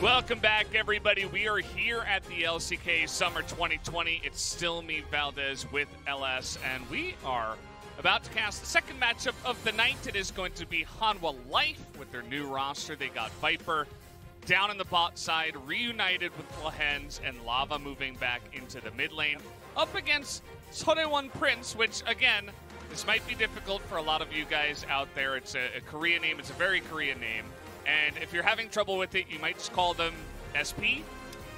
Welcome back, everybody. We are here at the LCK Summer 2020. It's still me, Valdez, with LS, and we are about to cast the second matchup of the night. It is going to be Hanwha Life with their new roster. They got Viper down in the bot side, reunited with Lehends, and Lava moving back into the mid lane, up against Seodaewon Prince, which, again, this might be difficult for a lot of you guys out there. It's a Korean name. It's a very Korean name. And if you're having trouble with it, you might just call them SP,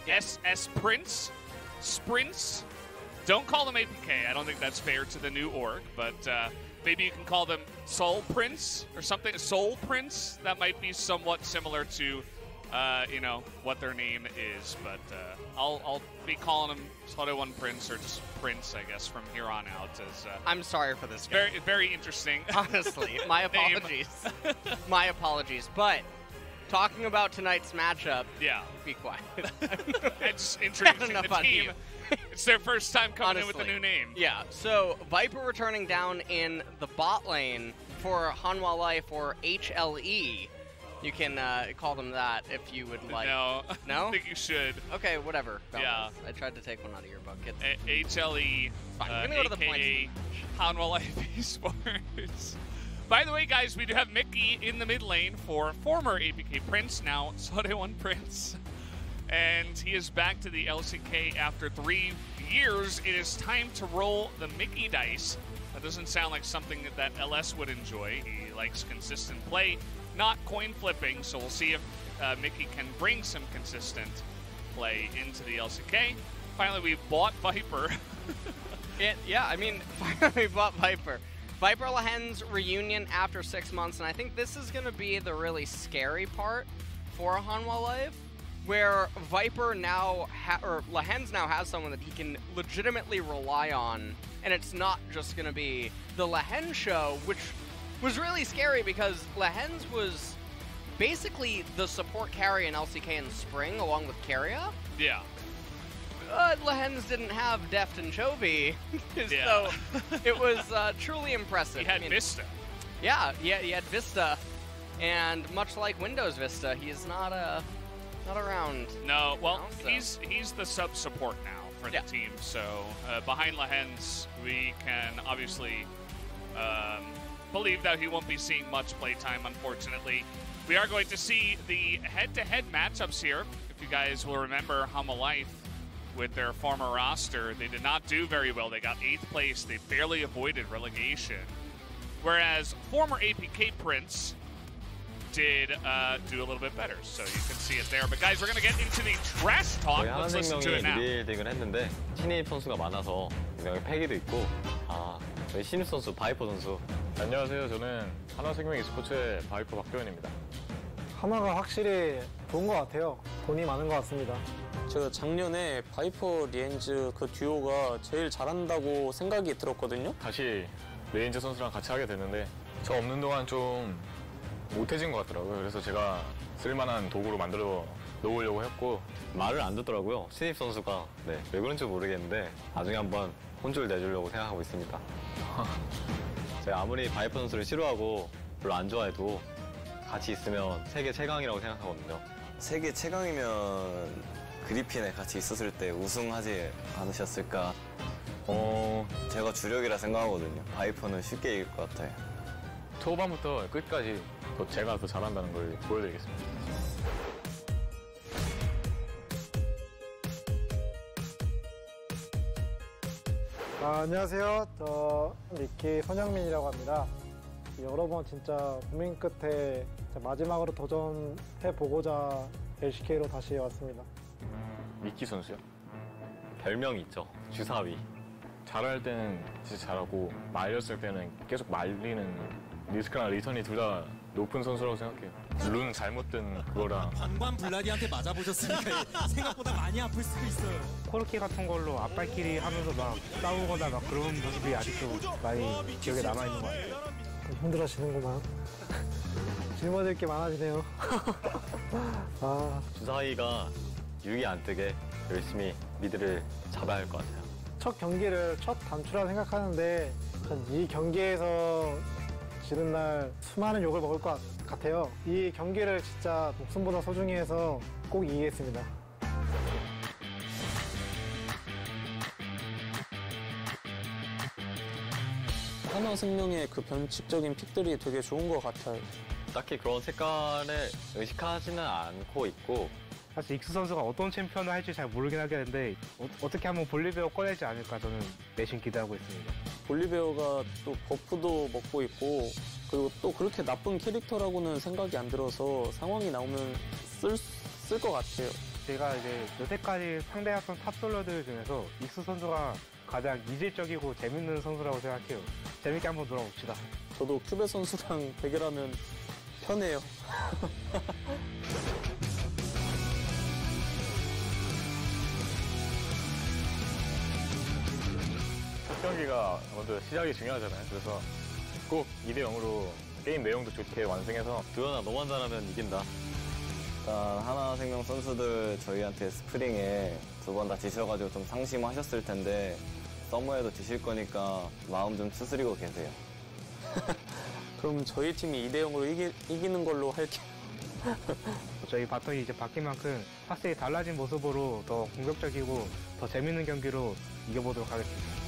SS Prince, Sprints. Don't call them APK. I don't think that's fair to the new org, but maybe you can call them Soul Prince or something. Soul Prince. That might be somewhat similar to, you know, what their name is. But I'll be calling them Seodaewon Prince or just Prince, I guess, from here on out. As I'm sorry for this. Very interesting. Honestly, my apologies. My apologies, but. Talking about tonight's matchup, yeah. Be quiet. It's introducing the team. It's their first time coming Honestly, in with a new name. Yeah, so Viper returning down in the bot lane for Hanwha Life, or HLE. You can call them that if you would like. No? No? I think you should. Okay, whatever. Yeah. I tried to take one out of your bucket. HLE, Fine, we're gonna go to the a.k.a. Hanwha Life Esports. By the way, guys, we do have Mickey in the mid lane for former APK Prince, now Seodaewon Prince. And he is back to the LCK after 3 years. It is time to roll the Mickey dice. That doesn't sound like something that LS would enjoy. He likes consistent play, not coin flipping, so we'll see if Mickey can bring some consistent play into the LCK. Finally, we bought Viper. Yeah, I mean, finally we bought Viper. Viper Lehends reunion after 6 months, and I think this is going to be the really scary part for Hanwha Life, where Viper now, or Lehends now has someone that he can legitimately rely on, and it's not just going to be the Lehends show, which was really scary because Lehends was basically the support carry in LCK in spring, along with Keria. Yeah. Lehends didn't have Deft and Chovy, yeah. So it was truly impressive. He had Vista. Yeah, he had Vista, and much like Windows Vista, he's not around. No, well, now, so. he's the sub support now for the team. So behind Lehends, we can obviously believe that he won't be seeing much playtime. Unfortunately, we are going to see the head-to-head matchups here. If you guys will remember, Hanwha Life, with their former roster, they did not do very well. They got 8th place. They barely avoided relegation. Whereas former APK Prince did do a little bit better. So you can see it there. But guys, we're going to get into the trash talk. Let's listen to it now. 리딜 했는데 신입 선수가 많아서 여기 패기도 있고 저희 신입 선수 바이퍼 선수. 안녕하세요. 저는 한화생명 e스포츠의 바이퍼 박도현입니다. 한화가 확실히 좋은 것 같아요. 돈이 많은 것 같습니다. 제가 작년에 바이퍼 리엔즈 그 듀오가 제일 잘한다고 생각이 들었거든요. 다시 레인저 선수랑 같이 하게 됐는데 저 없는 동안 좀 못해진 것 같더라고요. 그래서 제가 쓸만한 도구로 만들어 놓으려고 했고 말을 안 듣더라고요. 신입 선수가. 네, 왜 그런지 모르겠는데 나중에 한번 혼쭐 내주려고 생각하고 있습니다. 제가 아무리 바이퍼 선수를 싫어하고 별로 안 좋아해도 같이 있으면 세계 최강이라고 생각하거든요. 세계 최강이면 그리핀에 같이 있었을 때 우승하지 않으셨을까? 제가 주력이라 생각하거든요. 바이퍼는 쉽게 이길 것 같아요. 초반부터 끝까지 제가 더 잘한다는 걸 보여드리겠습니다. 안녕하세요. 저 미키 손영민이라고 합니다. 여러 번 진짜 고민 끝에 마지막으로 도전해보고자 LCK로 다시 왔습니다. 미키 선수요? 별명이 있죠. 주사위. 잘할 때는 진짜 잘하고 말렸을 때는 계속 말리는 리스크랑 리턴이 둘 다 높은 선수라고 생각해요. 룬 잘못 든 그거랑 관관 블라디한테 맞아보셨으니까 생각보다 많이 아플 수도 있어요. 코르키 같은 걸로 앞발길이 하면서 막 싸우거나 막 그런 모습이 아직도 많이 기억에 남아있는 것 같아요. 힘들어지는구만. 짊어질 게 많아지네요. 주사위가 6이 안 뜨게 열심히 미드를 잡아야 할 것 같아요. 첫 경기를 첫 단추라 생각하는데 전 이 경기에서 지는 날 수많은 욕을 먹을 것 같아요. 이 경기를 진짜 목숨보다 소중히 해서 꼭 이기겠습니다. 하나생명의 그 변칙적인 픽들이 되게 좋은 것 같아요. 딱히 그런 색깔을 의식하지는 않고 있고 사실 익수 선수가 어떤 챔피언을 할지 잘 모르긴 하겠는데 어떻게 하면 볼리베어 꺼내지 않을까 저는 내심 기대하고 있습니다. 볼리베어가 또 버프도 먹고 있고 그리고 또 그렇게 나쁜 캐릭터라고는 생각이 안 들어서 상황이 나오면 쓸 것 같아요. 제가 이제 여태까지 상대했던 탑솔러들 중에서 익수 선수가 가장 이질적이고 재밌는 선수라고 생각해요. 재밌게 한번 놀아봅시다. 저도 큐베 선수랑 대결하면 편해요. 첫 경기가 먼저 시작이 중요하잖아요. 그래서 꼭 2대0으로 게임 내용도 좋게 완성해서 두현아 너만 잘하면 이긴다. 일단 하나생명 선수들 저희한테 스프링에 2번 다 지셔가지고 좀 상심하셨을 텐데 서머에도 지실 거니까 마음 좀 추스리고 계세요. 그럼 저희 팀이 2대0으로 이기는 걸로 할게요. 저희 바텀이 이제 바뀐 만큼 확실히 달라진 모습으로 더 공격적이고 더 재밌는 경기로 이겨보도록 하겠습니다.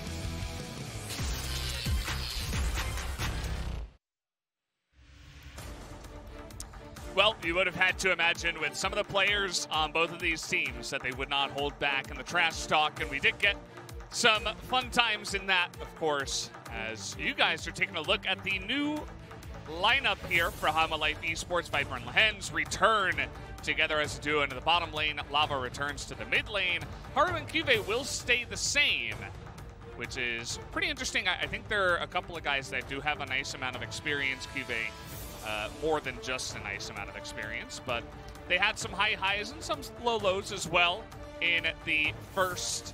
Well, you would have had to imagine with some of the players on both of these teams that they would not hold back in the trash talk, and we did get some fun times in that, of course, as you guys are taking a look at the new lineup here for Hanwha Life Esports. Viper and Lehends return together as a duo into the bottom lane. Lava returns to the mid lane. Haru and Cuvee will stay the same, which is pretty interesting. I think there are a couple of guys that do have a nice amount of experience. Cuvee more than just a nice amount of experience, but they had some high highs and some low lows as well in the first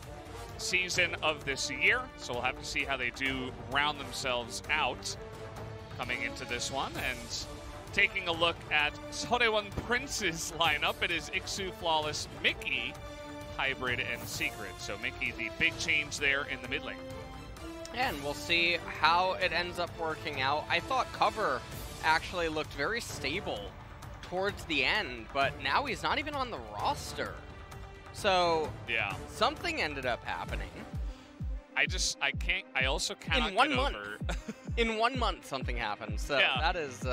season of this year. So we'll have to see how they do round themselves out coming into this one. And taking a look at Seodaewon Prince's lineup, it is Iksu, Flawless, Mickey, Hybrid, and Secret. So Mickey, the big change there in the mid lane. And we'll see how it ends up working out. I thought Cover actually looked very stable towards the end, but now he's not even on the roster. So yeah, something ended up happening. I also cannot in 1 get month. over. In 1 month, something happened. So yeah, that is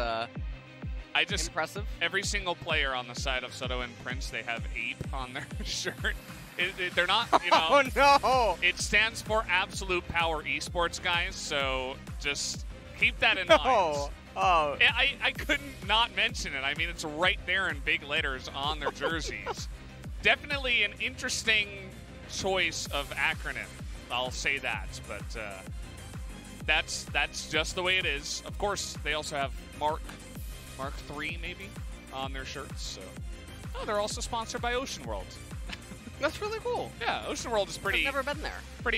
impressive. Every single player on the side of Soto and Prince, they have Ape on their shirt. They're not, you know. Oh no! It stands for Absolute Power Esports, guys. So just keep that in mind. Oh. I couldn't not mention it. I mean, it's right there in big letters on their jerseys. Definitely an interesting choice of acronym. I'll say that, but that's just the way it is. Of course, they also have Mark III maybe on their shirts. So, they're also sponsored by Ocean World. That's really cool. Yeah, Ocean World is pretty. I've never been there. But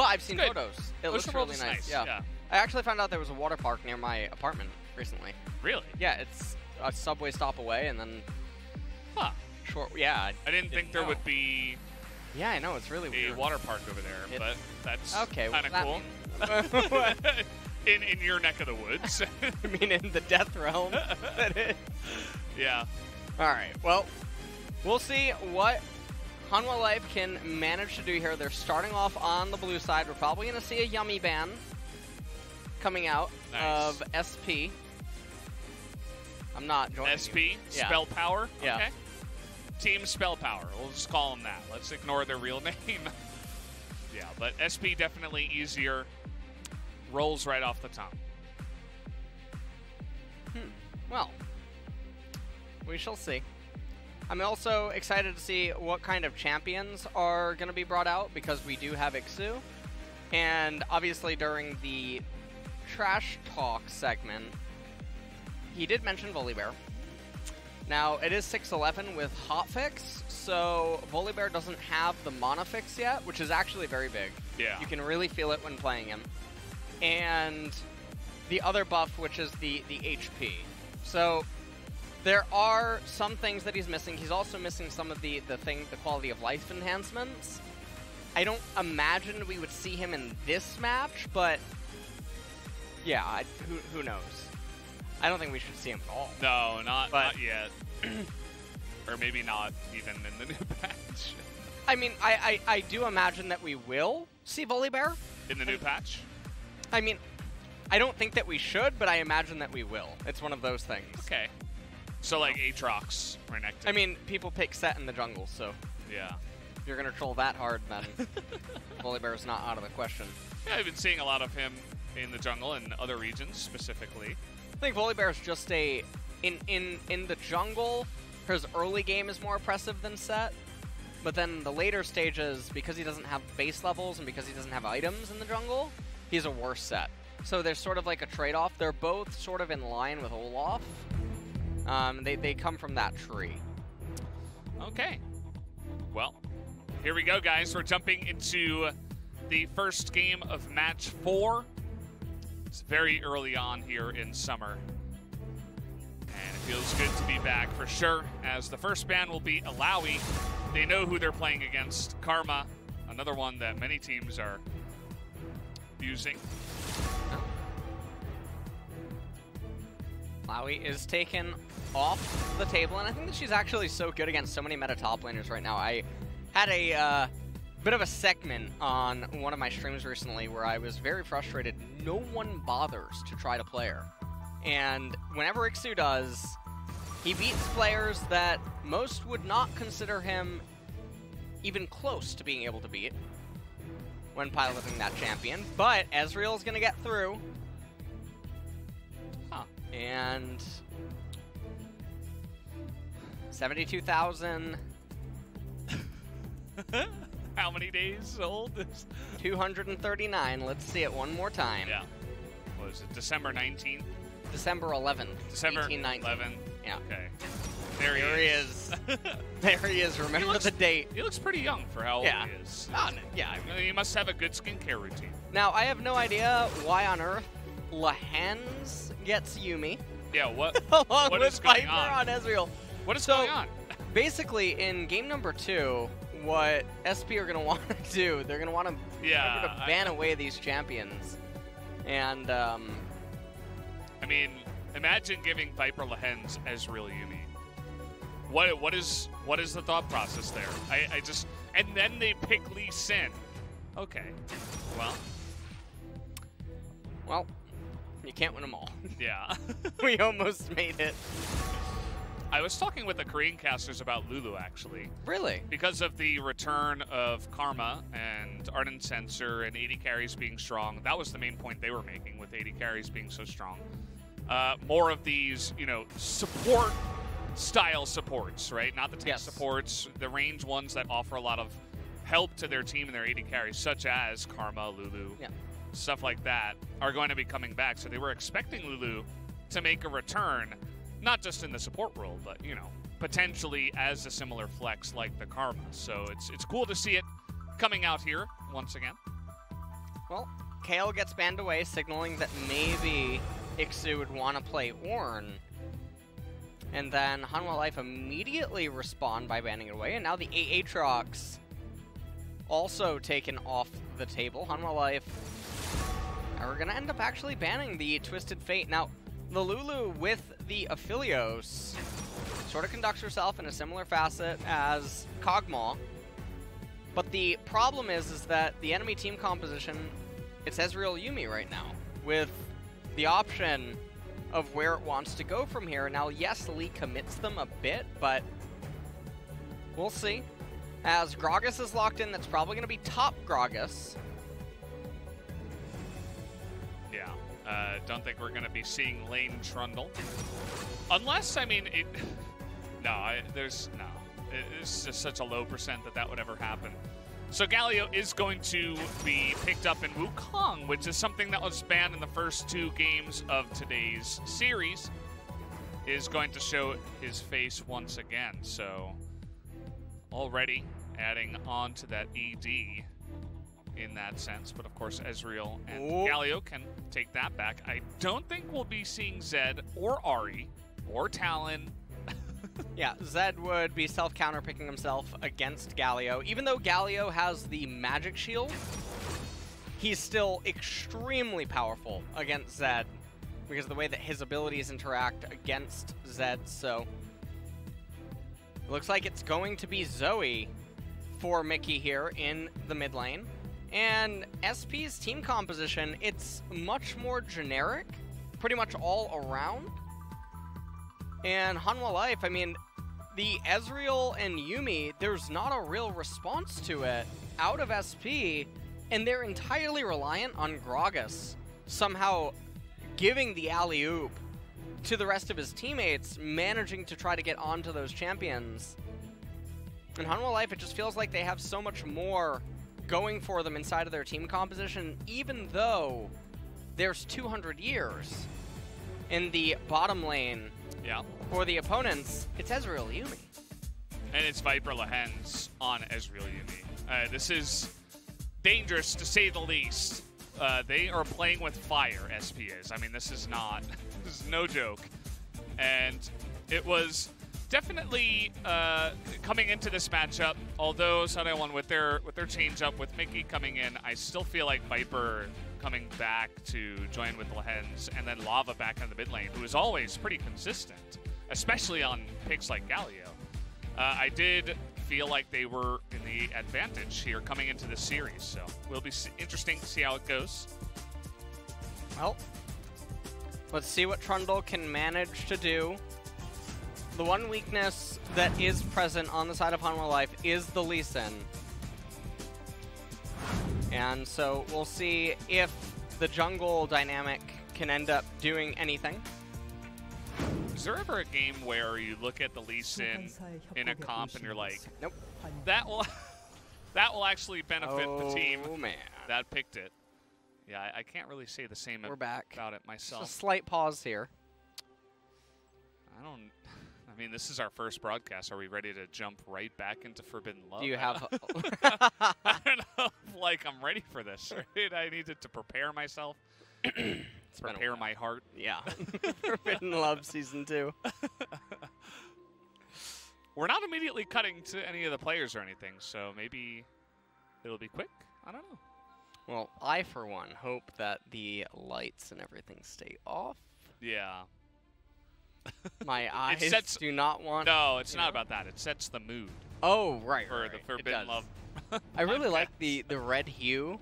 I've seen photos. It looks Ocean World really is nice. Yeah. I actually found out there was a water park near my apartment recently. Really? Yeah, it's a subway stop away, and then. Huh. Short. Yeah. I didn't think there would be. Yeah, I know, it's really weird. A water park over there, but that's okay, kind of cool. in your neck of the woods. I mean, in the death realm. Yeah. All right. Well, we'll see what Hanwha Life can manage to do here. They're starting off on the blue side. We're probably going to see a Yummy ban coming out of SP. I'm not joining SP? Yeah. Spell Power? Yeah. Okay. Team Spell Power. We'll just call them that. Let's ignore their real name. Yeah, but SP definitely easier. Rolls right off the top. Well, we shall see. I'm also excited to see what kind of champions are going to be brought out, because we do have Iksu. And obviously during the Trash Talk segment, he did mention Volibear. Now, it is 6-11 with Hotfix, so Volibear doesn't have the Monofix yet, which is actually very big. Yeah. You can really feel it when playing him. And the other buff, which is the HP. So there are some things that he's missing. He's also missing some of the quality of life enhancements. I don't imagine we would see him in this match, but yeah, who knows? I don't think we should see him at all. No, not yet. Or maybe not even in the new patch. I mean, I do imagine that we will see Volibear. In the new patch? I mean, I don't think that we should, but I imagine that we will. It's one of those things. Okay. So like Aatrox, Renekton. I mean, people pick Set in the jungle, so yeah. If you're going to troll that hard, then Volibear is not out of the question. Yeah, I've been seeing a lot of him in the jungle and other regions specifically. I think Volibear is just a... In the jungle, his early game is more oppressive than Set. But then the later stages, because he doesn't have base levels and because he doesn't have items in the jungle, he's a worse Set. So there's sort of like a trade-off. They're both sort of in line with Olaf. They come from that tree. Okay. Well, here we go, guys. We're jumping into the first game of Match 4. It's very early on here in summer. And it feels good to be back for sure, as the first ban will be Illaoi. They know who they're playing against. Karma, another one that many teams are using. Illaoi is taken off the table, and I think that she's actually so good against so many meta top laners right now. I had a bit of a segment on one of my streams recently where I was very frustrated. No one bothers to try to play her. And whenever Ixu does, he beats players that most would not consider him even close to being able to beat when piloting that champion. But Ezreal's going to get through. And 72,000. How many days old? 239. Let's see it one more time. Yeah. What was it? December 19th? December 11th. December 1819. 11th. Yeah. Okay. There he is. There he is. Remember the date. He looks pretty young for how old he is. Yeah. I mean, he must have a good skincare routine. Now, I have no idea why on earth Lehends gets Yuumi. Yeah, what along is with going Viper on Ezreal. What is going on? Basically, in game number 2, what SP are going to want to do, they're going to want to ban away these champions. And, I mean, imagine giving Viper Lehends Ezreal Yuumi. What is the thought process there? I just... And then they pick Lee Sin. Okay. Well, you can't win them all. Yeah. We almost made it. I was talking with the Korean casters about Lulu, actually. Really? Because of the return of Karma and Ardent Sensor and 80 carries being strong. That was the main point they were making with 80 carries being so strong. More of these, support-style supports, right? Not the tank supports, the range ones that offer a lot of help to their team and their 80 carries, such as Karma, Lulu, stuff like that, are going to be coming back. So they were expecting Lulu to make a return, not just in the support role, but, potentially as a similar flex like the Karma. So it's cool to see it coming out here once again. Well, Kayle gets banned away, signaling that maybe Ixu would want to play Ornn. And then Hanwha Life immediately respond by banning it away, and now the Aatrox also taken off the table. Hanwha Life are going to end up actually banning the Twisted Fate. Now, the Lulu with the Aphelios sort of conducts herself in a similar facet as Kog'Maw. But the problem is that the enemy team composition, it's Ezreal Yuumi right now, with the option of where it wants to go from here. Now, yes, Lee commits them a bit, but we'll see. As Gragas is locked in, that's probably going to be top Gragas. Yeah. Don't think we're going to be seeing Lane Trundle. Unless, it's just such a low percent that would ever happen. So Galio is going to be picked up in Wukong, which is something that was banned in the first 2 games of today's series, is going to show his face once again. So already adding on to that ED in that sense. But of course, Ezreal and Galio can take that back. I don't think we'll be seeing Zed or Ahri or Talon. Yeah, Zed would be self-counter picking himself against Galio. Even though Galio has the magic shield, he's still extremely powerful against Zed because of the way that his abilities interact against Zed, so it looks like it's going to be Zoe for Mickey here in the mid lane. And SP's team composition, it's much more generic, pretty much all around. And Hanwha Life, I mean, the Ezreal and Yuumi, there's not a real response to it out of SP, and they're entirely reliant on Gragas somehow giving the alley-oop to the rest of his teammates, managing to try to get onto those champions. In Hanwha Life, it just feels like they have so much more going for them inside of their team composition, even though there's 200 years in the bottom lane. Yeah. For the opponents, it's Ezreal Yuumi. And it's Viper Lehends on Ezreal Yuumi. This is dangerous, to say the least. They are playing with fire, SP is. I mean, this is no joke. And it was definitely coming into this matchup, although Sunday with their change up with Mickey coming in, I still feel like Viper coming back to join with Lehends, and then Lava back in the mid lane, who is always pretty consistent, especially on picks like Galio. I did feel like they were in the advantage here coming into this series, so will be interesting to see how it goes. Well, let's see what Trundle can manage to do. The one weakness that is present on the side of Hanwha Life is the Lee Sin. And so we'll see if the jungle dynamic can end up doing anything. Is there ever a game where you look at the Lee Sin in a comp and you're like, nope, that will actually benefit the team man that picked it? Yeah, I can't really say the same We're back. about it myself. Just a slight pause here. I mean, this is our first broadcast. Are we ready to jump right back into Forbidden Love? Do you have... I don't know if, like, I'm ready for this, right? I needed to prepare myself. Prepare my heart. Yeah. Forbidden Love Season 2. We're not immediately cutting to any of the players or anything, so maybe it'll be quick. I don't know. Well, I, for one, hope that the lights and everything stay off. Yeah. My eyes do not want... No, it's not about that. It sets the mood. Oh, right, For the Forbidden Love. I really like the red hue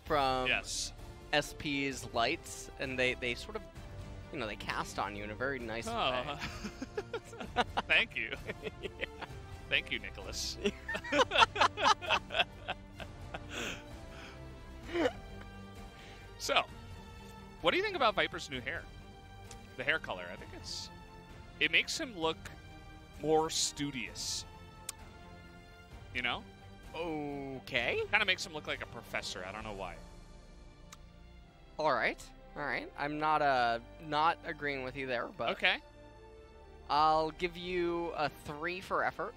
from yes. SP's lights, and they sort of, you know, they cast on you in a very nice way. Thank you. Yeah. Thank you, Nicholas. So, what do you think about Viper's new hair? The hair color, I think it makes him look more studious. You know? Okay. Kind of makes him look like a professor. I don't know why. All right. I'm not agreeing with you there, but okay. I'll give you a 3 for effort.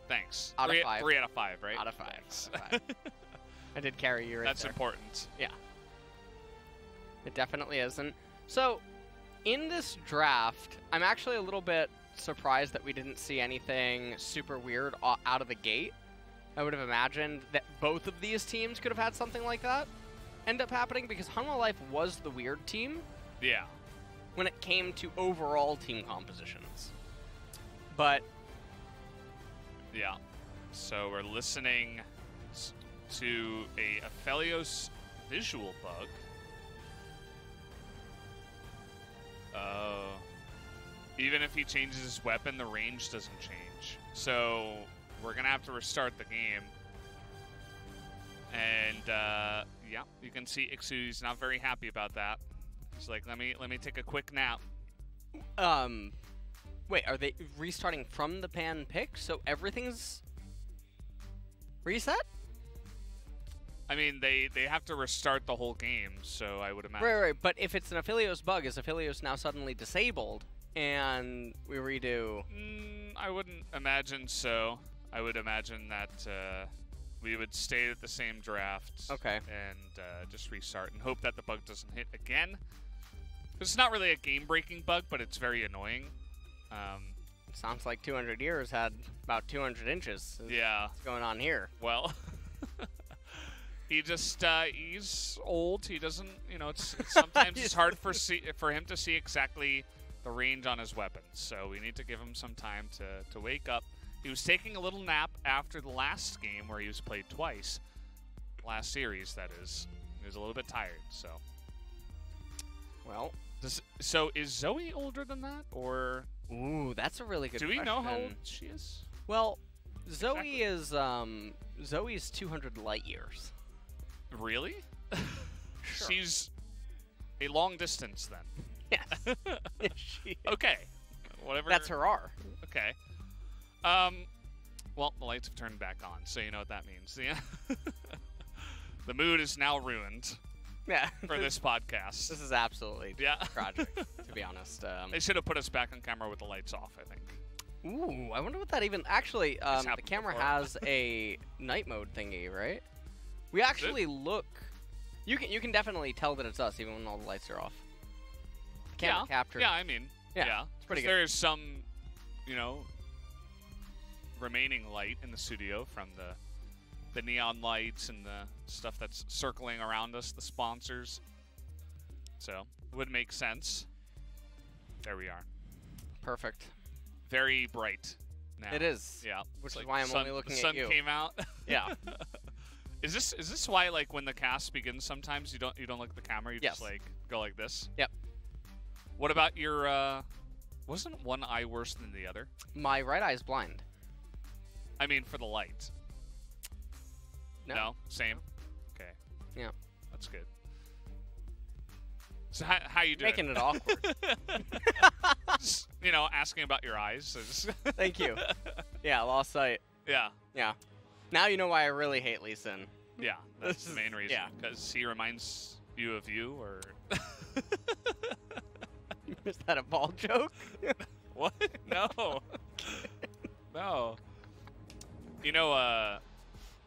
Thanks. Out of 5. 3 out of 5, right? Out of 5. I did carry you right That's there. important. Yeah. It definitely is. And so, in this draft, I'm actually a little bit surprised that we didn't see anything super weird out of the gate. I would have imagined that both of these teams could have had something like that end up happening, because Hanwha Life was the weird team. Yeah. When it came to overall team compositions. But... yeah. So we're listening to a Aphelios visual bug. Even if he changes his weapon, the range doesn't change. So we're going to have to restart the game. And, yeah, you can see Ixu's not very happy about that. He's like, let me take a quick nap. Wait, are they restarting from the pan pick? So everything's reset? I mean, they have to restart the whole game, so I would imagine. Right. But if it's an Aphelios bug, is Aphelios now suddenly disabled and we redo? I wouldn't imagine so. I would imagine that we would stay at the same draft. Okay. And just restart and hope that the bug doesn't hit again. It's not really a game-breaking bug, but it's very annoying. Sounds like 200 Years had about 200 inches. Yeah. What's going on here? Well, He just he's old. He doesn't, it's sometimes it's hard for him to see exactly the range on his weapons. So we need to give him some time to wake up. He was taking a little nap after the last game where he was played twice. Last series, that is. He was a little bit tired, so. Well, so is Zoe older than that, or? Ooh, that's a really good question. Do we know how old she is? Well, Zoe is Zoe's 200 light years. Really? Sure. She's a long distance then. Yes. Yes, she is. Okay. Whatever. That's her R. Okay. Well, the lights have turned back on, so you know what that means. Yeah. The mood is now ruined. Yeah. For this podcast. This is absolutely tragic, to be honest. They should have put us back on camera with the lights off, I think. Ooh, I wonder what that even... Actually, the camera has a night mode thingy, right? We actually look... You can definitely tell that it's us, even when all the lights are off. The camera captured. Yeah, I mean... Yeah. It's pretty good. There is some, remaining light in the studio from the neon lights and the stuff that's circling around us, the sponsors. So, would make sense. There we are. Perfect. Very bright now. It is. Yeah. Which is why I'm only looking at you. The sun came out. Yeah. Is this why, like, when the cast begins, sometimes you don't look at the camera, you just like go like this? Yep. What about your? Wasn't one eye worse than the other? My right eye is blind. I mean, for the light. No? Same? Okay. Yeah. That's good. So how you doing? Making it awkward. Just, asking about your eyes. So just Thank you. Yeah, lost sight. Yeah. Yeah. Now you know why I really hate Lee Sin. Yeah, that's the main reason. Yeah. Because he reminds you of you, or... Is that a ball joke? What? No. No.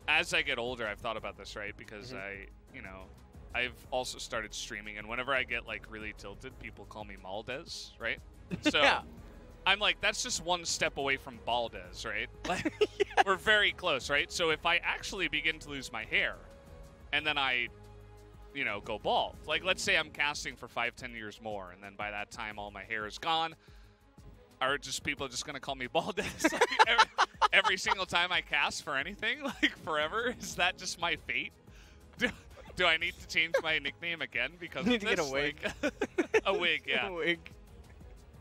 As I get older, I've thought about this, right? Because I've also started streaming, and whenever I get, like, really tilted, people call me Maldez, right? So yeah. I'm like, that's just one step away from Baldez, right? Like, we're very close, right? So if I actually begin to lose my hair, and then I, go bald, like, let's say I'm casting for 5-10 years more, and then by that time all my hair is gone, are people just going to call me Baldez? Like, every single time I cast for anything, like, forever? Is that just my fate? Do I need to change my nickname again because you of need this? To get a wig. Like, a wig, yeah. A wig.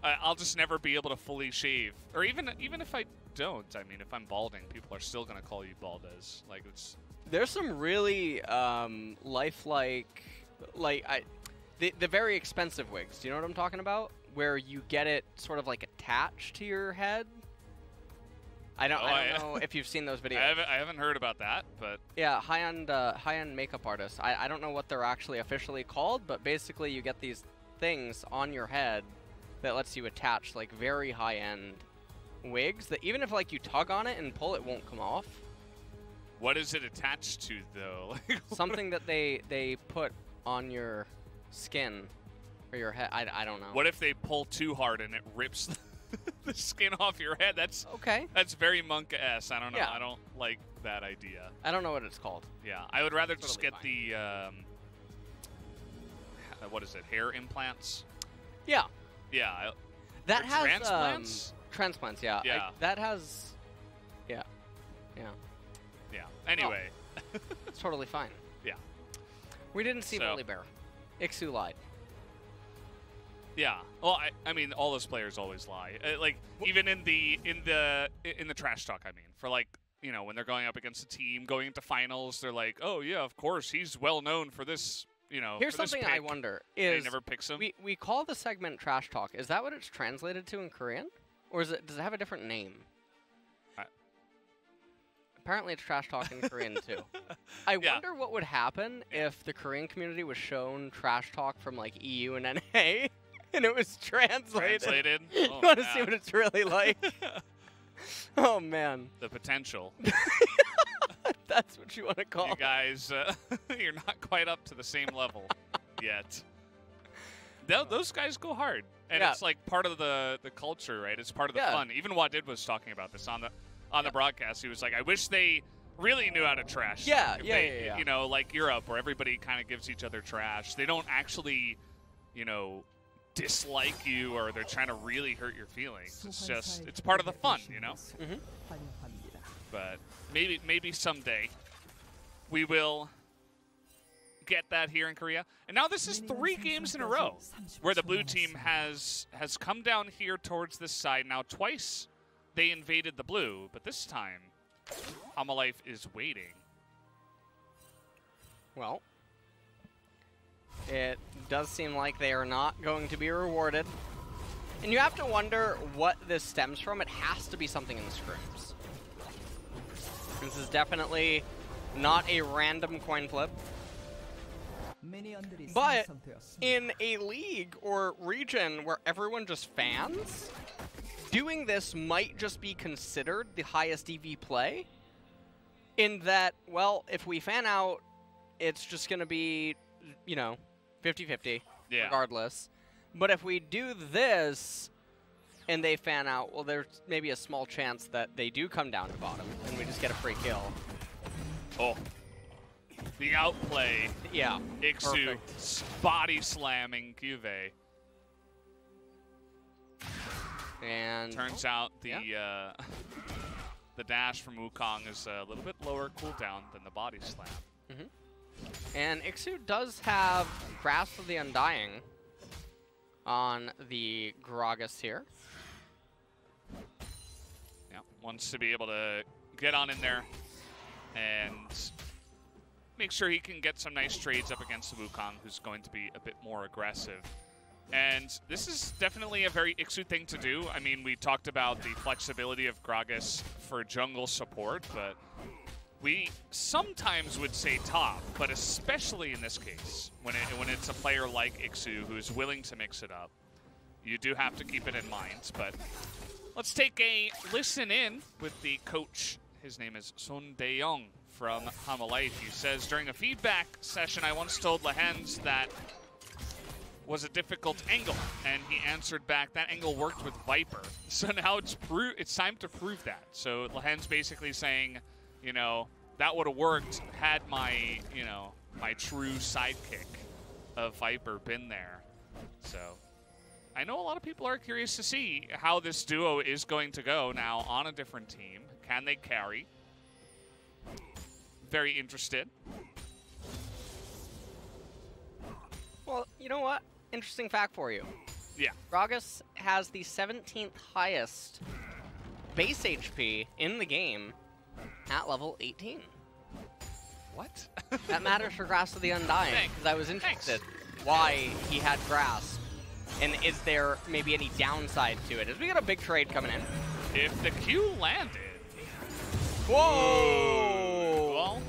I'll just never be able to fully shave. Or even if I don't, I mean, if I'm balding, people are still going to call you Baldez. Like, it's... There's some really lifelike, the very expensive wigs. Do you know what I'm talking about? Where you get it sort of like attached to your head. I don't know if you've seen those videos. I haven't heard about that, but... Yeah, high-end makeup artists. I don't know what they're actually officially called, but basically you get these things on your head that lets you attach, like, very high-end wigs that even if, like, you tug on it and pull, it won't come off. What is it attached to, though? Something that they put on your skin or your head. I don't know. What if they pull too hard and it rips the skin off your head? That's okay. That's very Monka-esque. I don't know. Yeah. I don't like that idea. I don't know what it's called. Yeah, I would rather just Totally get fine. the what is it? Hair implants? Yeah. Yeah. That or has transplants. Transplants. Yeah. Yeah. That has. Yeah. Yeah. Yeah. Anyway. It's totally fine. Yeah. We didn't see Bully Bear. Ixu lied. Yeah. Well, I mean, all those players always lie. Like, even in the trash talk, I mean, for, like, when they're going up against a team, going into finals, they're like, oh, yeah, of course, he's well known for this, Here's something I wonder is... He never picks him. We call the segment trash talk. Is that what it's translated to in Korean? Or does it have a different name? Apparently it's trash talk in Korean, too. I wonder what would happen if the Korean community was shown trash talk from, like, EU and NA, and it was translated. Oh, you want to see what it's really like? Oh, man. The potential. That's what you want to call it. You guys, you're not quite up to the same level yet. Those guys go hard. And it's, like, part of the culture, right? It's part of the fun. Even Wadid was talking about this on the broadcast. He was like, I wish they really knew how to trash. Yeah, If yeah, they, yeah, yeah. You know, like Europe, where everybody kind of gives each other trash. They don't actually, you know, dislike you, or they're trying to really hurt your feelings. It's just, it's part of the fun, you know? But maybe someday we will get that here in Korea. And now this is 3 games in a row where the blue team has come down here towards this side. Now twice they invaded the blue, but this time Hanwha is waiting. Well, it does seem like they are not going to be rewarded. And you have to wonder what this stems from. It has to be something in the scrims. This is definitely not a random coin flip. But in a league or region where everyone just fans, doing this might just be considered the highest EV play. In that, well, if we fan out, it's just going to be, you know, 50-50 regardless. But if we do this and they fan out, well, there's maybe a small chance that they do come down to bottom and we just get a free kill. Oh. The outplay. Yeah. Ixu body slamming Kyuvey. And turns out the the dash from Wukong is a little bit lower cooldown than the body slam. And Ixu does have Grasp of the Undying on the Gragas here. Yeah, wants to be able to get on in there and make sure he can get some nice trades up against the Wukong, who's going to be a bit more aggressive. And this is definitely a very Ixu thing to do. I mean, we talked about the flexibility of Gragas for jungle support, but we sometimes would say top, but especially in this case, when it's a player like Ixu who is willing to mix it up, you do have to keep it in mind. But let's take a listen in with the coach. His name is Son Dae-young from Hanwha. He says, during a feedback session, I once told Lehends that was a difficult angle, and he answered back, that angle worked with Viper. So now it's time to prove that. So Lehends basically saying, you know, that would have worked had my, you know, my true sidekick of Viper been there. So I know a lot of people are curious to see how this duo is going to go now on a different team. Can they carry? Very interested. Well, you know what? Interesting fact for you. Yeah. Gragas has the 17th highest base HP in the game at level 18. What? That matters for Grasp of the Undying, because I was interested why he had Grasp, and is there maybe any downside to it? As we got a big trade coming in. If the Q landed. Whoa! Well.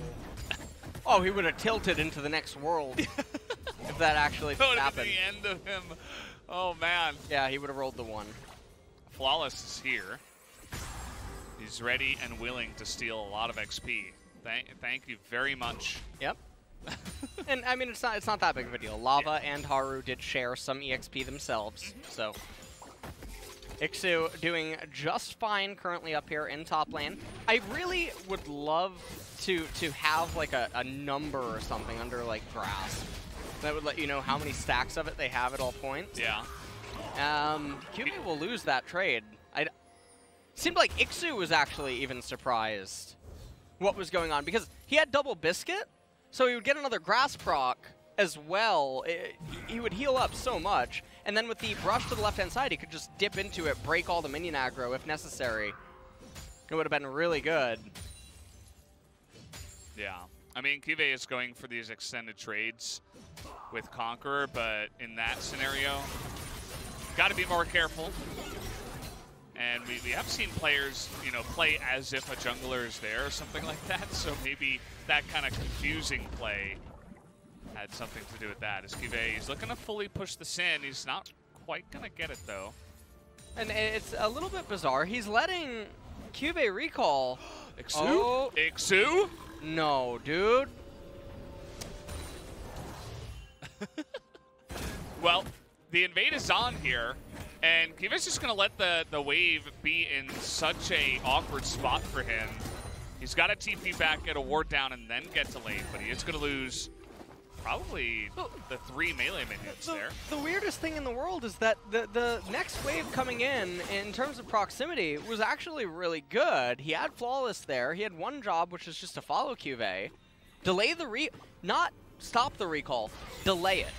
Oh, he would have tilted into the next world if that actually happened. The end of him. Oh, man. Yeah, he would have rolled the 1. Flawless is here. He's ready and willing to steal a lot of XP. Thank you very much. Yep. And I mean, it's not that big of a deal. Lava and Haru did share some EXP themselves, so Ixu doing just fine currently up here in top lane. I really would love to have like a number or something under like Grasp that would let you know how many stacks of it they have at all points. Yeah. Kyuvey will lose that trade. Seemed like Ixu was actually even surprised what was going on, because he had double Biscuit, so he would get another Grasp proc as well. He would heal up so much, and then with the brush to the left-hand side, he could just dip into it, break all the minion aggro if necessary. It would have been really good. Yeah. I mean, Kyuvey is going for these extended trades with Conqueror, but in that scenario, got to be more careful. And we have seen players, you know, play as if a jungler is there or something like that. So maybe that kind of confusing play had something to do with that. As Kyuvey, he's looking to fully push the Sin. He's not quite going to get it, though. And it's a little bit bizarre. He's letting Kyuvey recall. Ixu? Oh. Ixu? No, dude. Well, the invade is on here. And Kyuvey's just going to let the wave be in such a awkward spot for him He's got to TP back, get a ward down, and then get to lane, but he is going to lose probably the 3 melee minions there. The weirdest thing in the world is that the next wave coming in terms of proximity, was actually really good. He had Flawless there. He had one job, which is just to follow Cuvée, delay the not stop the recall, delay it.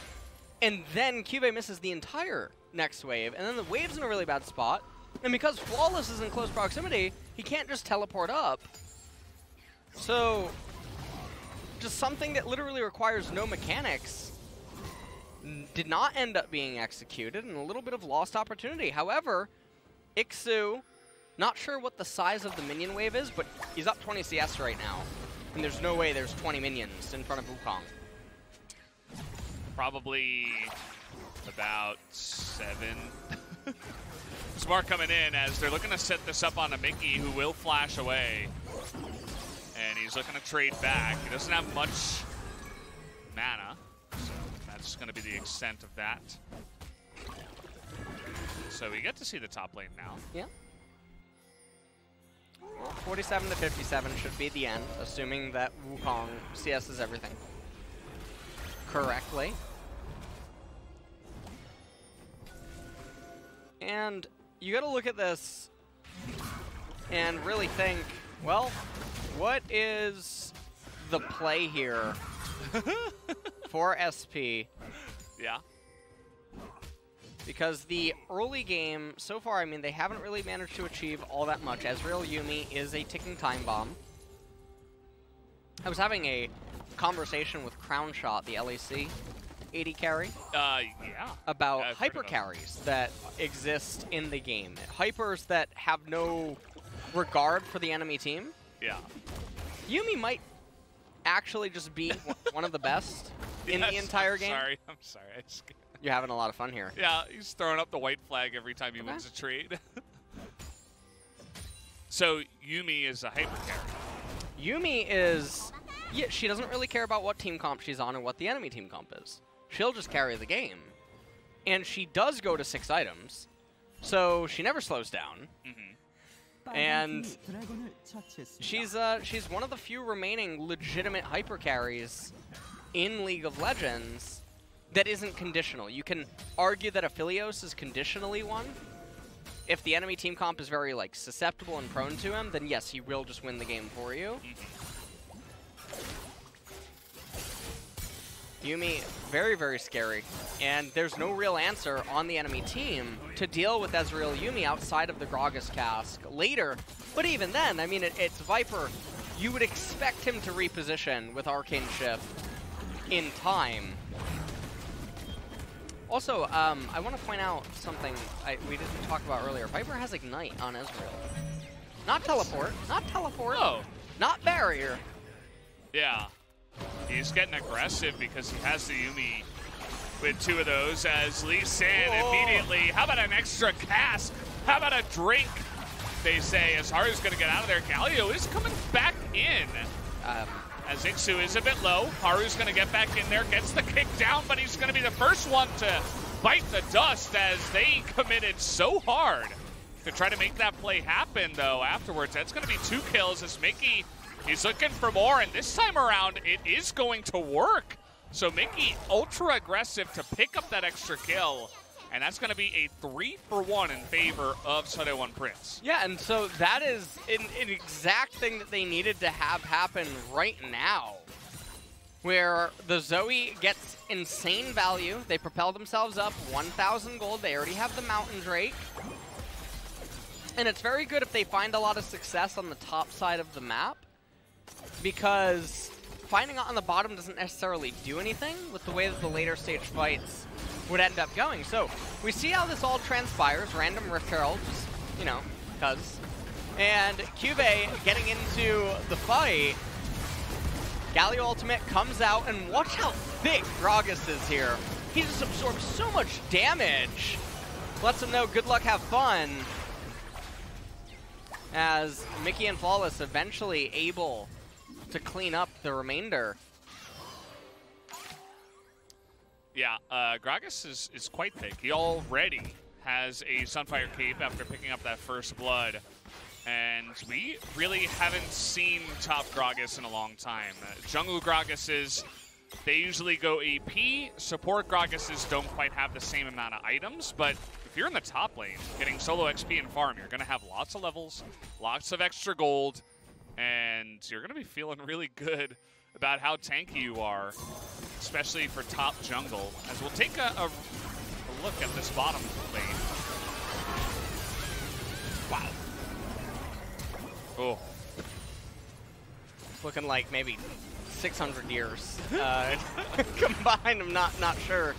And then Cuvée misses the entire next wave, and then the wave's in a really bad spot. And because Flawless is in close proximity, he can't just teleport up. So, just something that literally requires no mechanics did not end up being executed, and a little bit of lost opportunity. However, Ixu, not sure what the size of the minion wave is, but he's up 20 CS right now. And there's no way there's 20 minions in front of Wukong. Probably about 7. Smart coming in as they're looking to set this up on a Mickey who will flash away. And he's looking to trade back. He doesn't have much mana, so that's going to be the extent of that. So we get to see the top lane now. Yeah. Well, 47 to 57 should be the end, assuming that Wukong CS's everything correctly. And you gotta look at this and really think, well, what is the play here for SP? Yeah. Because the early game, so far, I mean, they haven't really managed to achieve all that much. Ezreal Yuumi is a ticking time bomb. I was having a conversation with Crownshot, the LEC AD carry, Yeah. about hyper carries that exist in the game. Hypers that have no regard for the enemy team. Yeah. Yuumi might actually just be one of the best in the Yes, entire game. I'm sorry. You're having a lot of fun here. Yeah, he's throwing up the white flag every time he wins a trade. So Yuumi is a hyper carry. Yuumi is, yeah, she doesn't really care about what team comp she's on or what the enemy team comp is. She'll just carry the game. And she does go to 6 items, so she never slows down. And she's one of the few remaining legitimate hyper carries in League of Legends that isn't conditional. You can argue that Aphelios is conditionally one. If the enemy team comp is very like susceptible and prone to him, then yes, he will just win the game for you. Yuumi, very, very scary. And there's no real answer on the enemy team to deal with Ezreal Yuumi outside of the Gragas Cask later. But even then, I mean, it's Viper. You would expect him to reposition with Arcane Shift in time. Also, I want to point out something we didn't talk about earlier. Viper has Ignite on Ezreal. Not Teleport. Not Teleport. Oh. Not Barrier. Yeah. He's getting aggressive because he has the Yuumi with 2 of those as Lee Sin immediately. How about an extra cast? How about a drink? They say as Haru's going to get out of there. Galio is coming back in. As Ixu is a bit low. Haru's going to get back in there, gets the kick down, but he's going to be the first one to bite the dust as they committed so hard to try to make that play happen, though, afterwards. That's going to be 2 kills as Mickey, he's looking for more, and this time around, it is going to work. So Mickey, ultra aggressive to pick up that extra kill, and that's going to be a 3-for-1 in favor of Sunday1 Prince. Yeah, and so that is an exact thing that they needed to have happen right now, where the Zoe gets insane value. They propel themselves up 1,000 gold. They already have the Mountain Drake. And it's very good if they find a lot of success on the top side of the map, because finding out on the bottom doesn't necessarily do anything with the way that the later stage fights would end up going. So we see how this all transpires. Random Rift Herald, just, you know, cuz. And Cuvée getting into the fight. Galio ultimate comes out, and watch how thick Gragas is here. He just absorbs so much damage. Lets him know, good luck, have fun. As Mickey and Flawless eventually able to clean up the remainder. Yeah, Gragas is quite thick. He already has a Sunfire Cape after picking up that first blood. And we really haven't seen top Gragas in a long time. Jungle Gragases, they usually go AP. Support Gragases don't quite have the same amount of items, but if you're in the top lane, getting solo XP and farm, you're going to have lots of levels, lots of extra gold, and you're going to be feeling really good about how tanky you are, especially for top jungle. As we'll take a look at this bottom lane. Wow. Oh. Looking like maybe 600 years combined. I'm not sure.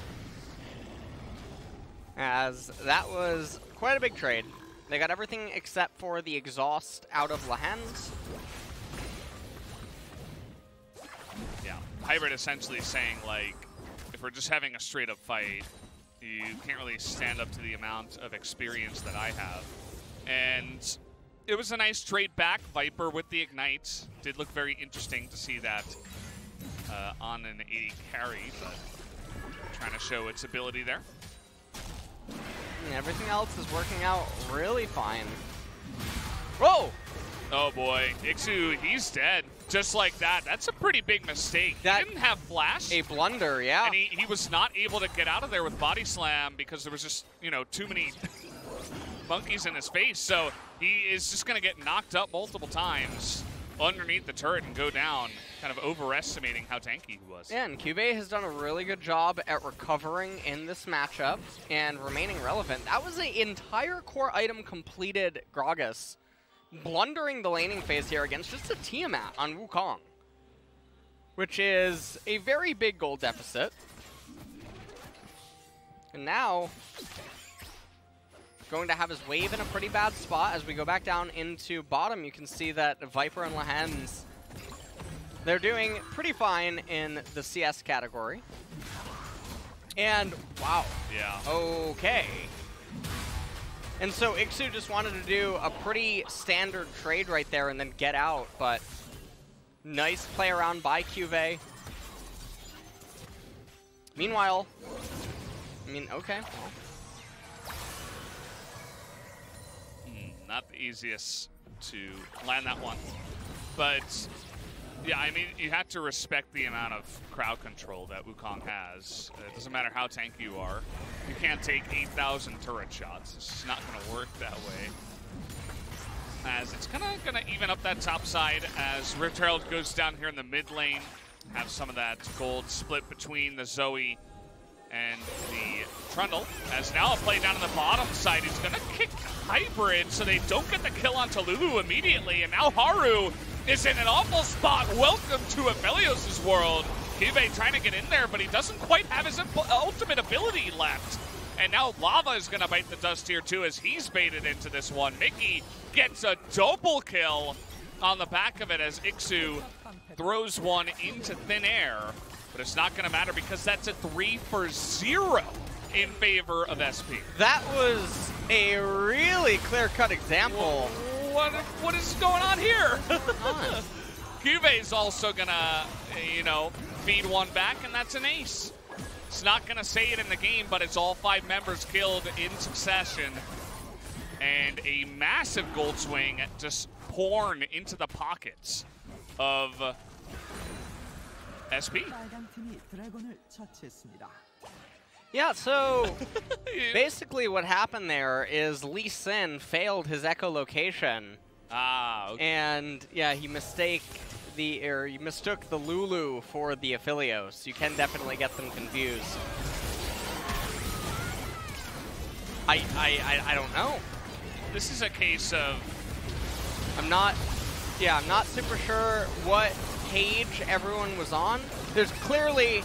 As that was quite a big trade. They got everything except for the exhaust out of Lehends. Yeah, Hybrid essentially saying, like, if we're just having a straight up fight, you can't really stand up to the amount of experience that I have. And it was a nice trade back. Viper with the Ignite. Did look very interesting to see that on an 80 carry, but trying to show its ability there. And everything else is working out really fine. Whoa! Oh boy, Ixu, he's dead. Just like that. That's a pretty big mistake. That he didn't have flash. A blunder, yeah. And he was not able to get out of there with body slam because there was just, you know, too many monkeys in his face. So he is just going to get knocked up multiple times underneath the turret and go down, kind of overestimating how tanky he was. Yeah, and Cube has done a really good job at recovering in this matchup and remaining relevant. That was an entire core item completed Gragas, blundering the laning phase here against just a Tiamat on Wukong, which is a very big gold deficit. And now, going to have his wave in a pretty bad spot. As we go back down into bottom, you can see that Viper and Lehends, they're doing pretty fine in the CS category. And, wow. Yeah. Okay. And so Ixu just wanted to do a pretty standard trade right there and then get out, but nice play around by Cuvée. Meanwhile, I mean, okay. Not the easiest to land that one. But, yeah, I mean, you have to respect the amount of crowd control that Wukong has. It doesn't matter how tanky you are. You can't take 8,000 turret shots. It's just not going to work that way. As it's gonna even up that top side as Rift Herald goes down here in the mid lane. Have some of that gold split between the Zoe and the Trundle. As now a play down on the bottom side. He's going to kick Hybrid so they don't get the kill onto Lulu immediately. And now Haru is in an awful spot. Welcome to Aphelios' world. Cuvée trying to get in there, but he doesn't quite have his ultimate ability left. And now Lava is going to bite the dust here too as he's baited into this one. Mickey gets a double kill on the back of it as Ixu throws one into thin air. But it's not going to matter because that's a 3-for-0 in favor of SP. That was a really clear-cut example. What is going on here? Cuvé's also going to, you know, feed one back, and that's an ace. It's not going to say it in the game, but it's all 5 members killed in succession. And a massive gold swing just pouring into the pockets of SP. Yeah, so basically what happened there is Lee Sin failed his echolocation. Ah, okay. And yeah, he mistook the Lulu for the Aphelios. You can definitely get them confused. I don't know. This is a case of I'm not super sure what page everyone was on. There's clearly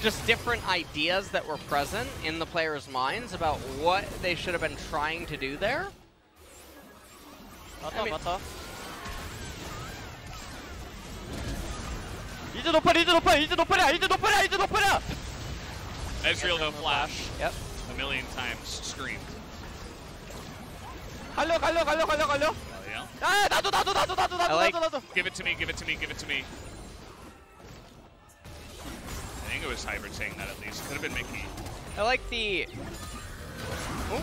just different ideas that were present in the players' minds about what they should have been trying to do there. Ezreal no flash. Yep. A million times screamed. Hello. Yeah. Give it to me, give it to me, give it to me. I think it was Hybrid saying that at least. Could have been Mickey. I like the... Oh.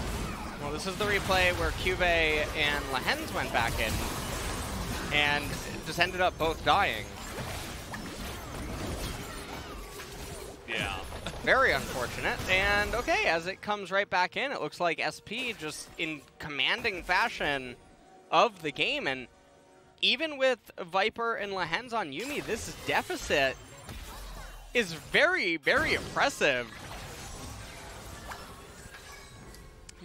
Well, this is the replay where Cube and Lehens went back in and just ended up both dying. Yeah. Very unfortunate. And okay, as it comes right back in, it looks like SP just in commanding fashion of the game. And even with Viper and Lehens on Yuumi, this deficit is very, very impressive.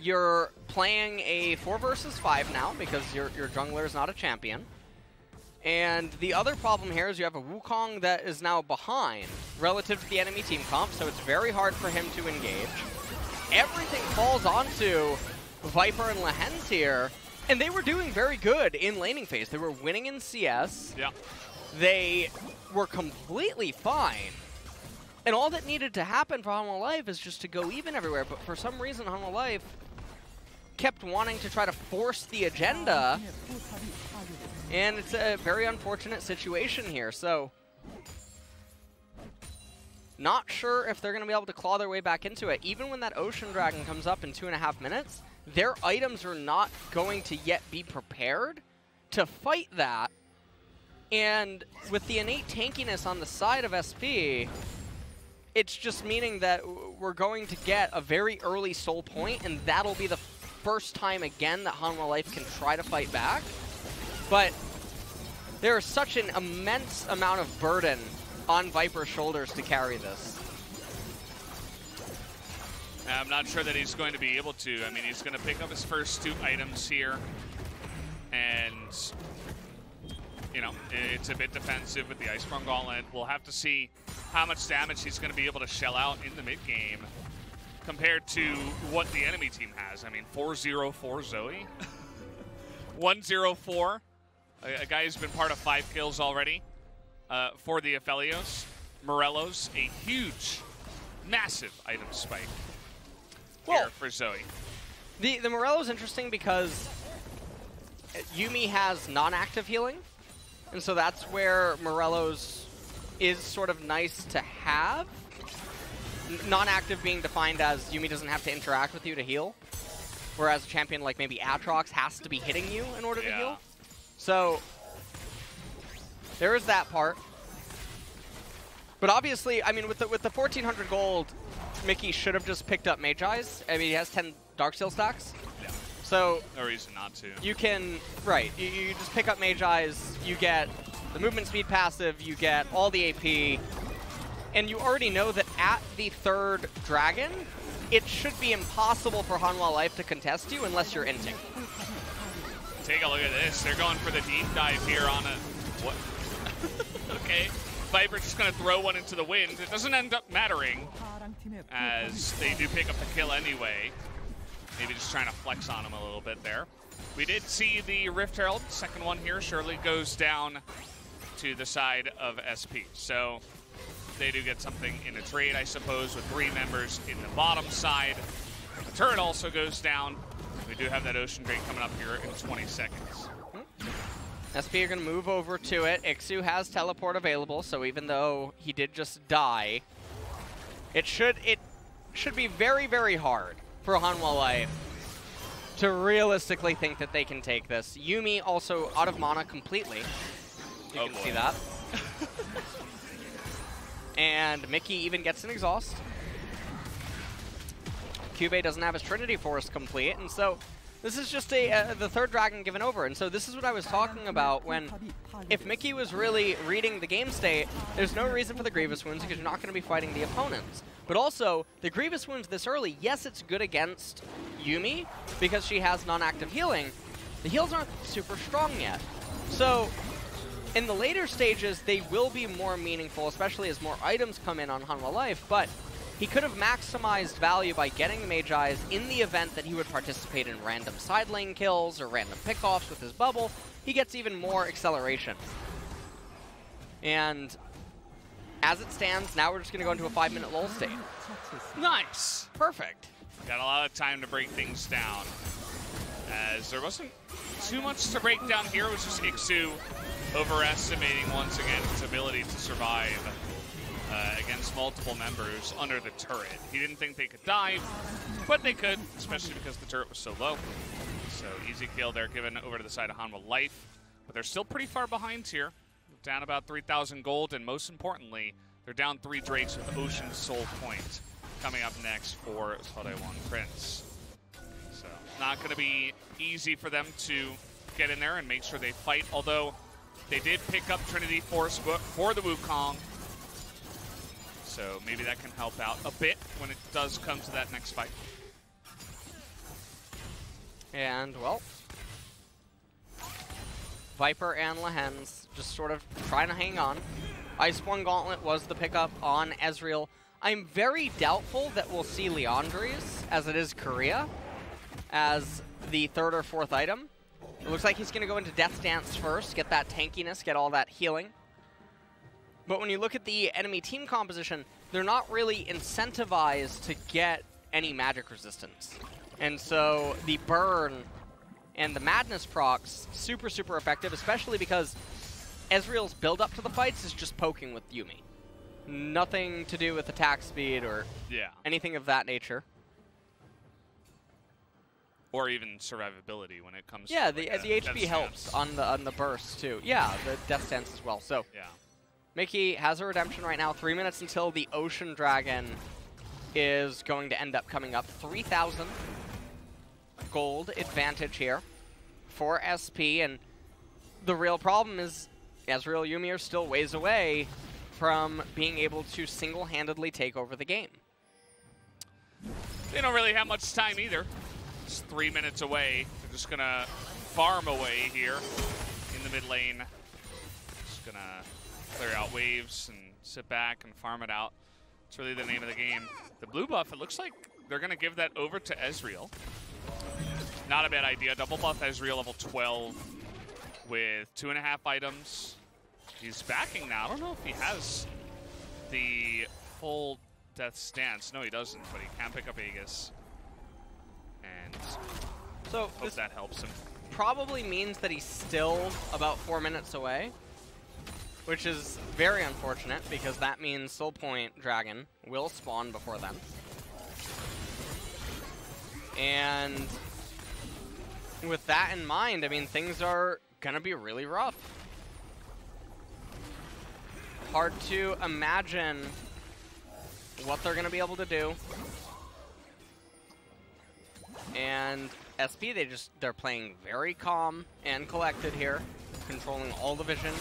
You're playing a 4 versus 5 now because your jungler is not a champion. And the other problem here is you have a Wukong that is now behind relative to the enemy team comp, so it's very hard for him to engage. Everything falls onto Viper and Lehens here, and they were doing very good in laning phase. They were winning in CS. Yeah. They were completely fine. And all that needed to happen for Hanwha Life is just to go even everywhere, but for some reason Hanwha Life kept wanting to try to force the agenda, and it's a very unfortunate situation here. So, not sure if they're going to be able to claw their way back into it. Even when that Ocean Dragon comes up in 2.5 minutes, their items are not going to yet be prepared to fight that. And with the innate tankiness on the side of SP, it's just meaning that we're going to get a very early soul point, and that'll be the first time again that Hanwha Life can try to fight back. But there is such an immense amount of burden on Viper's shoulders to carry this. I'm not sure that he's going to be able to. I mean, he's going to pick up his first 2 items here. And, you know, it's a bit defensive with the Icebrown Gauntlet. We'll have to see how much damage he's going to be able to shell out in the mid-game compared to what the enemy team has. I mean, 4-0-4 Zoe. 1-0-4. A guy who's been part of 5 kills already for the Aphelios. Morelos, a huge, massive item spike here for Zoe. The Morelos interesting because Yuumi has non-active healing, and so that's where Morelos is sort of nice to have. Non-active being defined as Yuumi doesn't have to interact with you to heal, whereas a champion like maybe Aatrox has to be hitting you in order to heal. So there is that part. But obviously, I mean, with the 1,400 gold, Mickey should have just picked up Magi-Eyes. I mean, he has 10 Darksteel stacks. Yeah. So no reason not to. You can, right, you just pick up Magi-Eyes, you get the movement speed passive, you get all the AP, and you already know that at the 3rd dragon, it should be impossible for Hanwha Life to contest you unless you're inting. Take a look at this. They're going for the deep dive here on a... What? Okay. Viper just going to throw one into the wind. It doesn't end up mattering, as they do pick up the kill anyway. Maybe just trying to flex on him a little bit there. We did see the Rift Herald. Second one here surely goes down to the side of SP. So they do get something in a trade, I suppose, with 3 members in the bottom side. The turret also goes down. We do have that Ocean Drake coming up here in 20 seconds. SP are going to move over to it. Ixu has teleport available, so even though he did just die, it should be very, very hard for Hanwha Life to realistically think that they can take this. Yuumi also out of mana completely. You can see that. And Mickey even gets an exhaust. Cube doesn't have his Trinity Force complete, and so this is just the 3rd dragon given over. And so this is what I was talking about when, if Mickey was really reading the game state, there's no reason for the Grievous Wounds because you're not going to be fighting the opponents. But also, the Grievous Wounds this early, yes, it's good against Yuumi because she has non-active healing. The heals aren't super strong yet. So in the later stages, they will be more meaningful, especially as more items come in on Hanwha Life, but he could have maximized value by getting the Magi-Eyes in the event that he would participate in random side lane kills or random pickoffs with his bubble. He gets even more acceleration. And as it stands, now we're just going to go into a 5-minute lull state. Nice. Perfect. Got a lot of time to break things down, as there wasn't too much to break down here. It was just Ixu overestimating once again his ability to survive against multiple members under the turret. He didn't think they could dive, but they could, especially because the turret was so low. So easy kill there given over to the side of Hanwha Life. But they're still pretty far behind here. Down about 3,000 gold, and most importantly, they're down 3 Drakes with Ocean Soul Point coming up next for Seodaewon Prince. So not going to be easy for them to get in there and make sure they fight, although they did pick up Trinity Force Book for the Wukong. So maybe that can help out a bit when it does come to that next fight. And, well, Viper and Lehens just sort of trying to hang on. Iceborne Gauntlet was the pickup on Ezreal. I'm very doubtful that we'll see Liandry's, as it is Korea, as the 3rd or 4th item. It looks like he's going to go into Death Dance first, get that tankiness, get all that healing. But when you look at the enemy team composition, they're not really incentivized to get any magic resistance. And so the burn and the madness procs, super, super effective, especially because Ezreal's build-up to the fights is just poking with Yuumi. Nothing to do with attack speed or anything of that nature. Or even survivability when it comes to the HP helps on the burst too. Yeah, the Death Stance as well. So Mickey has a redemption right now. 3 minutes until the Ocean Dragon is going to end up coming up. 3,000 gold advantage here for SP, and the real problem is Ezreal Yuumi are still ways away from being able to single-handedly take over the game. They don't really have much time either. It's 3 minutes away. They're just going to farm away here in the mid lane. Just going to clear out waves and sit back and farm it out. It's really the name of the game. The blue buff, it looks like they're going to give that over to Ezreal. Not a bad idea. Double buff Ezreal level 12 with 2.5 items. He's backing now. I don't know if he has the full Death Stance. No, he doesn't, but he can pick up Aegis. And so hope that helps him. Probably means that he's still about 4 minutes away, which is very unfortunate because that means Soul Point Dragon will spawn before then. And with that in mind, I mean, things are going to be really rough. Hard to imagine what they're going to be able to do. And SP, they're playing very calm and collected here, controlling all the vision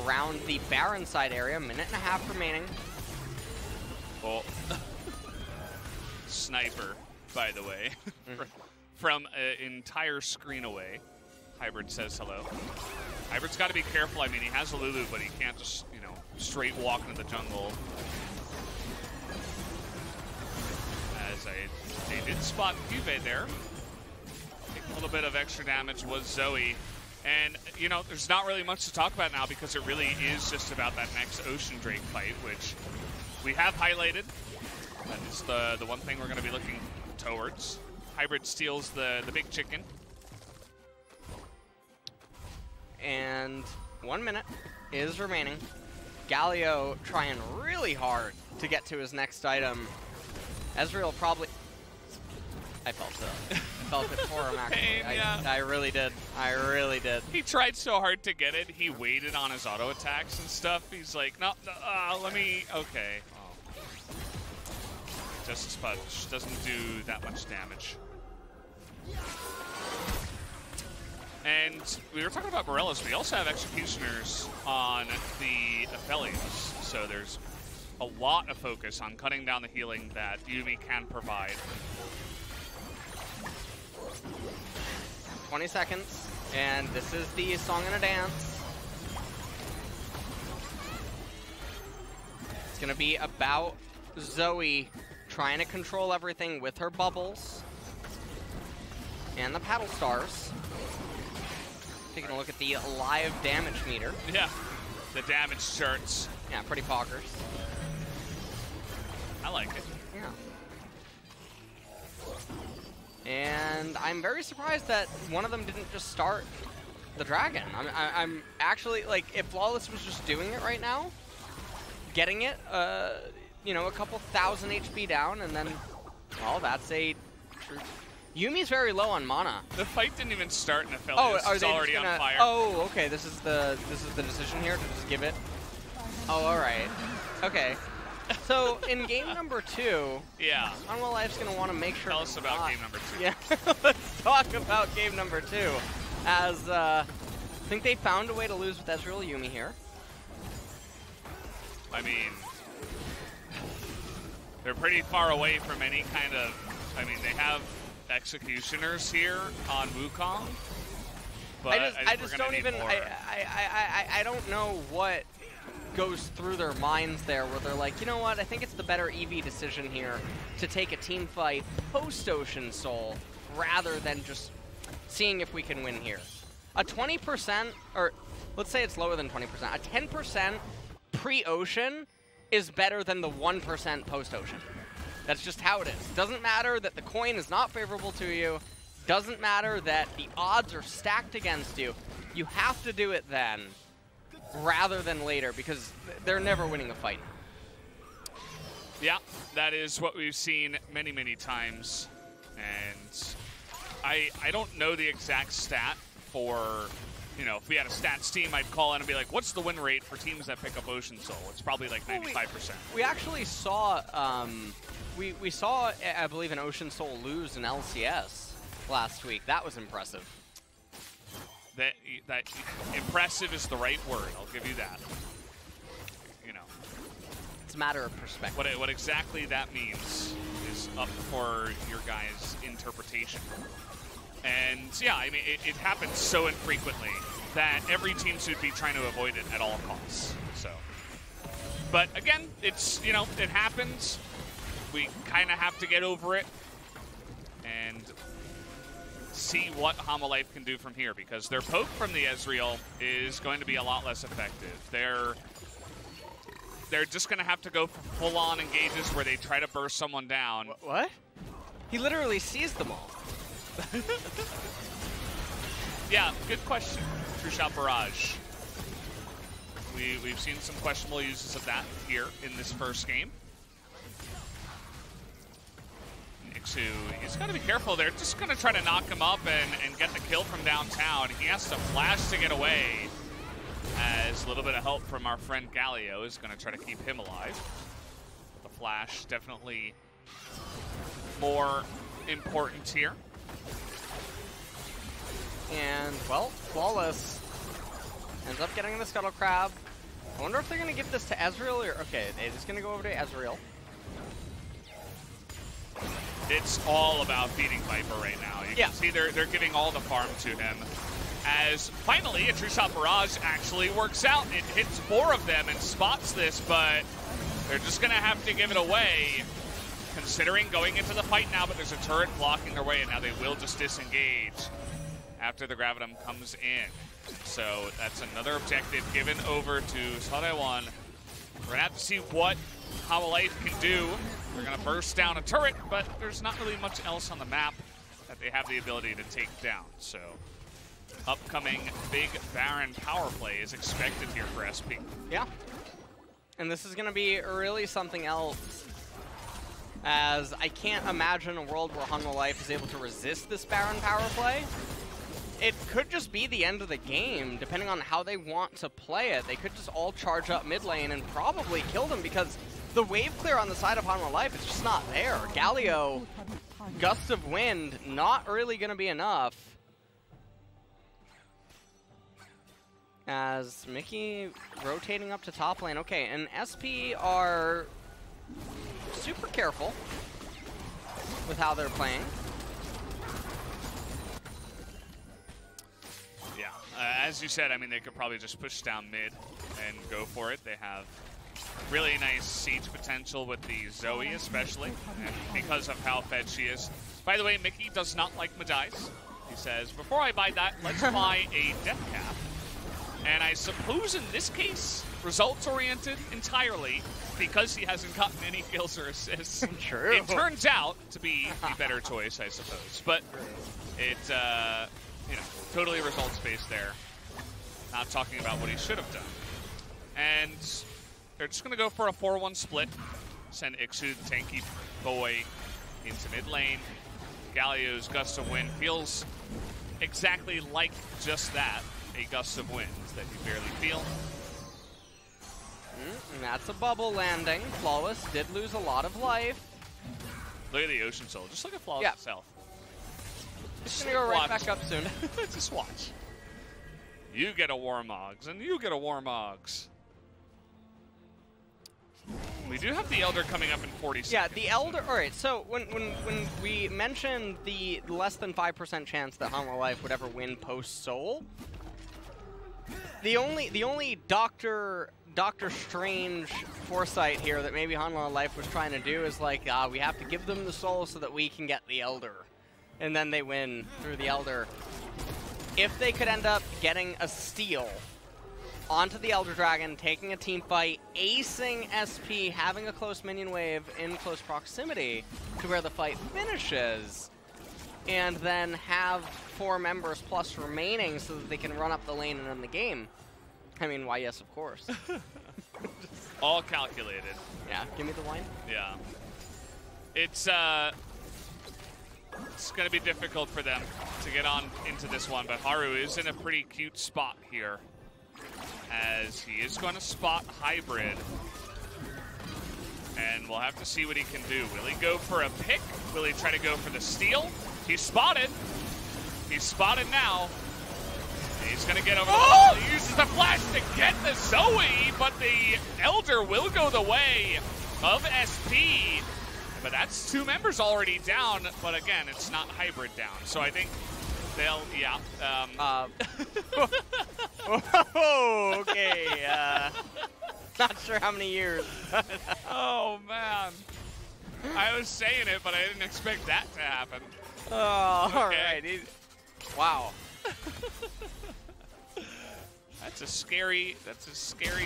around the Baron side area. 1.5 minutes remaining. Oh. Sniper, by the way, from an entire screen away. Hybrid says hello. Hybrid's got to be careful. I mean, he has a Lulu, but he can't just, you know, straight walk into the jungle. As they did spot Cuvée there. A little bit of extra damage was Zoe. And, you know, there's not really much to talk about now because it really is just about that next Ocean Drake fight, which we have highlighted. That is the one thing we're going to be looking towards. Hybrid steals the big chicken. And 1 minute is remaining. Galio trying really hard to get to his next item. Ezreal probably... I felt it. I felt it for him, actually. Pain, yeah. I really did. I really did. He tried so hard to get it. He waited on his auto attacks and stuff. He's like, no, let me... Okay. Oh. Just Spudge doesn't do that much damage. And we were talking about Morellas. We also have Executioners on the Aphelios. So there's a lot of focus on cutting down the healing that Yuumi can provide. 20 seconds, and this is the Song and a Dance. It's going to be about Zoe trying to control everything with her bubbles and the paddle stars. Taking a look at the live damage meter. Yeah, the damage charts. Yeah, pretty poggers. I like it. Yeah. And I'm very surprised that one of them didn't just start the dragon. I'm actually, like, if Flawless was just doing it right now, getting it, you know, a couple thousand HP down, and then, well, that's a... Yumi's very low on mana. The fight didn't even start, and Aphelios is already on fire. Oh, okay. This is the decision here to just give it. Oh, all right. Okay. So in game number 2, yeah, Hanwha Life's gonna want to make sure. Tell us about game number 2. Yeah, let's talk about game number 2. As I think they found a way to lose with Ezreal Yumi here. I mean, they're pretty far away from any kind of. I mean, they have executioners here on Wukong, but I just don't even. I don't know what goes through their minds there, where they're like, you know what? I think it's the better EV decision here to take a team fight post Ocean Soul rather than just seeing if we can win here. A 20%, or let's say it's lower than 20%. A 10% pre-Ocean is better than the 1% post-Ocean. That's just how it is. Doesn't matter that the coin is not favorable to you. Doesn't matter that the odds are stacked against you. You have to do it then, rather than later, because they're never winning a fight. Yeah, that is what we've seen many, many times. And I don't know the exact stat for, you know, if we had a stats team, I'd call in and be like, what's the win rate for teams that pick up Ocean Soul? It's probably like 95%. We actually saw, we saw, I believe, an Ocean Soul lose in LCS last week. That was impressive. That impressive is the right word. I'll give you that. You know, it's a matter of perspective. What exactly that means is up for your guys' interpretation. And yeah, I mean, it happens so infrequently that every team should be trying to avoid it at all costs. So, but again, it's, you know, it happens. We kind of have to get over it and see what Hanwha Life can do from here, because their poke from the Ezreal is going to be a lot less effective. They're just going to have to go for full-on engages where they try to burst someone down. What? He literally sees them all. Yeah, good question. True Shot Barrage. We've seen some questionable uses of that here in this first game. Nixu, he's got to be careful. They're just going to try to knock him up and get the kill from downtown. He has to flash to get away, as a little bit of help from our friend Galio is going to try to keep him alive. The flash definitely more important here. And, well, Flawless ends up getting the Scuttle Crab. I wonder if they're going to give this to Ezreal, or... Okay, they're just going to go over to Ezreal. It's all about beating Viper right now. You can see they're giving all the farm to him. As, finally, a True Shot Barrage actually works out. It hits 4 of them and spots this, but they're just going to have to give it away, considering going into the fight now, but there's a turret blocking their way, and now they will just disengage after the Gravitum comes in. So that's another objective given over to Sarewan. We're going to have to see what Hanwha Life can do. They're going to burst down a turret, but there's not really much else on the map that they have the ability to take down. So upcoming big Baron power play is expected here for SP. Yeah. And this is going to be really something else, as I can't imagine a world where Hanwha Life is able to resist this Baron power play. It could just be the end of the game, depending on how they want to play it. They could just all charge up mid lane and probably kill them, because the wave clear on the side of Hanwha Life is just not there. Galio, Gust of Wind, not really going to be enough. As Mickey rotating up to top lane. Okay, and SP are super careful with how they're playing. Yeah, as you said, I mean, they could probably just push down mid and go for it. They have really nice siege potential with the Zoe especially, and because of how fed she is. By the way, Mickey does not like Majais. He says, before I buy that, let's buy a Death Cap. And I suppose in this case, results-oriented entirely, because he hasn't gotten any kills or assists. True. It turns out to be the better choice, I suppose. But it, you know, totally results-based there. Not talking about what he should have done. And They're just going to go for a 4-1 split. Send Ixu, the tanky boy, into mid lane. Galio's Gust of Wind feels exactly like just that, a gust of wind that you barely feel. And that's a bubble landing. Flawless did lose a lot of life. Look at the Ocean Soul. Just look at Flawless itself. It's going to go right back up soon. Just watch. You get a Warmogs, and you get a Warmogs. We do have the Elder coming up in 40 seconds. Yeah, the Elder. All right, so when we mentioned the less than 5% chance that Hanwha Life would ever win post Soul, the only Doctor Strange foresight here that maybe Hanwha Life was trying to do is like, we have to give them the Soul so that we can get the Elder, and then they win through the Elder. If they could end up getting a steal onto the Elder Dragon, taking a team fight, acing SP, having a close minion wave in close proximity to where the fight finishes, and then have 4 members plus remaining so that they can run up the lane and end the game. I mean, why yes, of course. All calculated. Yeah, give me the wine. Yeah. It's going to be difficult for them to get on into this one, but Haru is in a pretty cute spot here, as he is going to spot Hybrid. And we'll have to see what he can do. Will he go for a pick? Will he try to go for the steal? He's spotted. He's spotted now. He's going to get over the wall. He uses the flash to get the Zoe, but the Elder will go the way of SP. But that's 2 members already down, but again, it's not Hybrid down. So I think they'll, okay, not sure how many years. Oh, man. I was saying it, but I didn't expect that to happen. Oh, okay. All right. Wow. That's a scary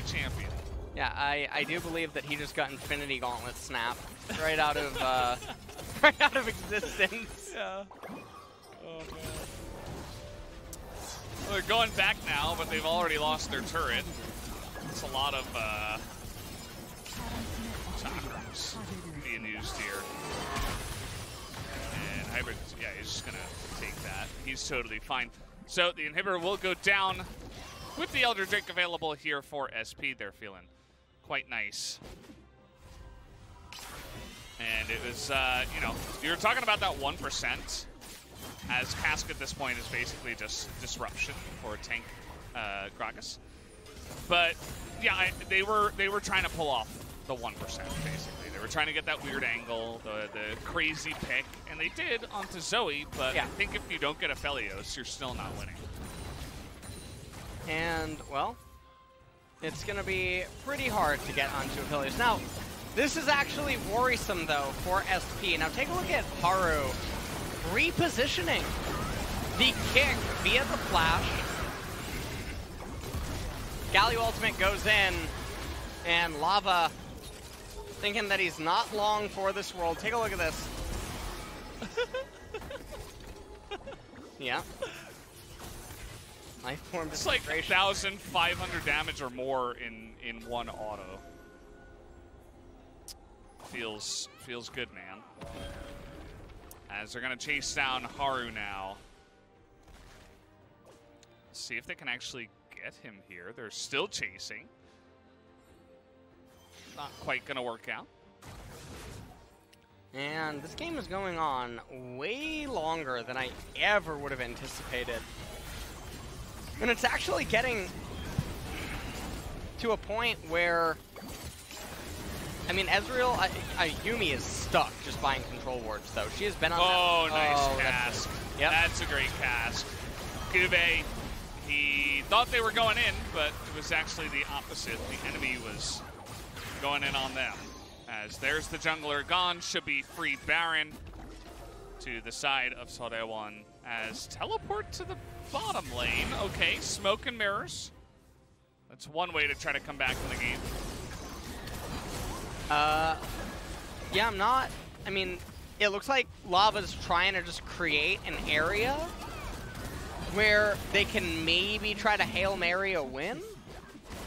champion. Yeah, I do believe that he just got Infinity Gauntlet snap right out of right out of existence. Yeah. Oh man. Well, they're going back now, but they've already lost their turret. It's a lot of chakras being used here. And Hybrid, yeah, he's just gonna take that. He's totally fine. So the inhibitor will go down with the Elder Drake available here for SP. They're feeling quite nice. And it was, you know, you were talking about that 1%, as Cask at this point is basically just disruption for tank Gragas. But yeah, they were trying to pull off the 1% basically. They were trying to get that weird angle, the crazy pick, and they did onto Zoe. But yeah. I think if you don't get Aphelios, you're still not winning. And well, it's going to be pretty hard to get onto Aphelios. Now, this is actually worrisome, though, for SP. Now, take a look at Haru repositioning the kick via the flash. Galio ultimate goes in, and Lava thinking that he's not long for this world. Take a look at this. Yeah. Life form It's like 1,500 damage or more in one auto. Feels good, man. As they're gonna chase down Haru now. Let's see if they can actually get him here. They're still chasing. Not quite gonna work out. And this game is going on way longer than I ever would have anticipated. And it's actually getting to a point where, I mean, Ezreal, Yumi is stuck just buying control wards, though. She has been on that. Nice Cask. Yep. That's a great Cask. Kube, he thought they were going in, but it was actually the opposite. The enemy was going in on them. As there's the jungler gone, should be free Baron to the side of Sodaewon as teleport to the bottom lane. Okay, smoke and mirrors. That's one way to try to come back in the game. Yeah, I'm not. I mean, it looks like Lava's trying to just create an area where they can maybe try to Hail Mary a win.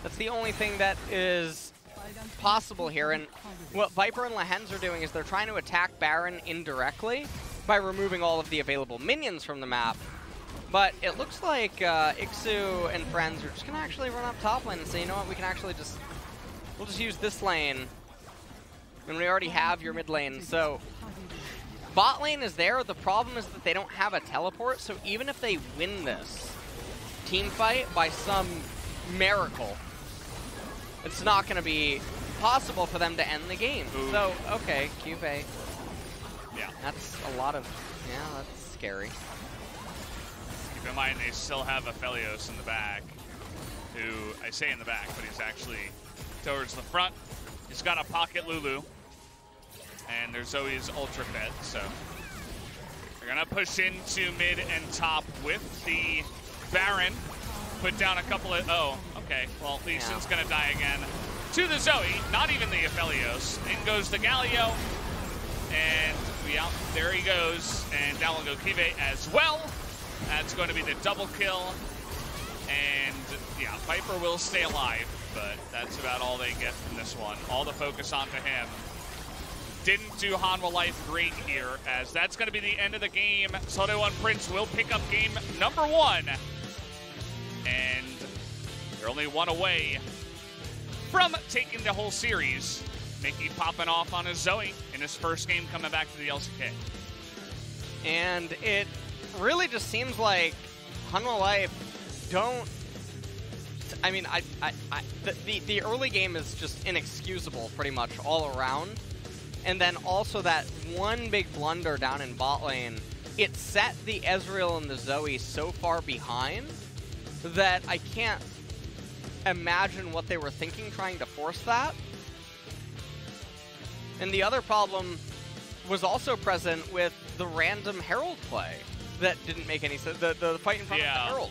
That's the only thing that is possible here. And what Viper and Lehends are doing is they're trying to attack Baron indirectly by removing all of the available minions from the map. But it looks like Ixu and friends are just going to actually run up top lane and say, you know what, we can actually we'll just use this lane. And we already have your mid lane. So bot lane is there. The problem is that they don't have a teleport. So even if they win this team fight by some miracle, it's not going to be possible for them to end the game. Ooh. So, okay, QV. Yeah. That's a lot of, yeah, that's scary. Keep in mind, they still have Aphelios in the back, who, I say in the back, but he's actually towards the front. He's got a pocket Lulu, and there's Zoe's Ultra Fed, so they're going to push into mid and top with the Baron. Put down a couple of, oh, okay, well, Lee Sin's going to die again. To the Zoe, not even the Aphelios. In goes the Galio, and there he goes, and down will go Kive as well. That's going to be the double kill, and yeah, Viper will stay alive, but that's about all they get from this one. All the focus onto him. Didn't do Hanwha Life great here, as that's going to be the end of the game. Seodaewon Prince will pick up game number 1, and they're only one away from taking the whole series. Mickey popping off on his Zoe in his first game coming back to the LCK. And it really just seems like Hanwha Life don't... I mean, the early game is just inexcusable pretty much all around. And then also that one big blunder down in bot lane, it set the Ezreal and the Zoe so far behind that I can't imagine what they were thinking trying to force that. And the other problem was also present with the random Herald play that didn't make any sense. The fight in front of the Herald.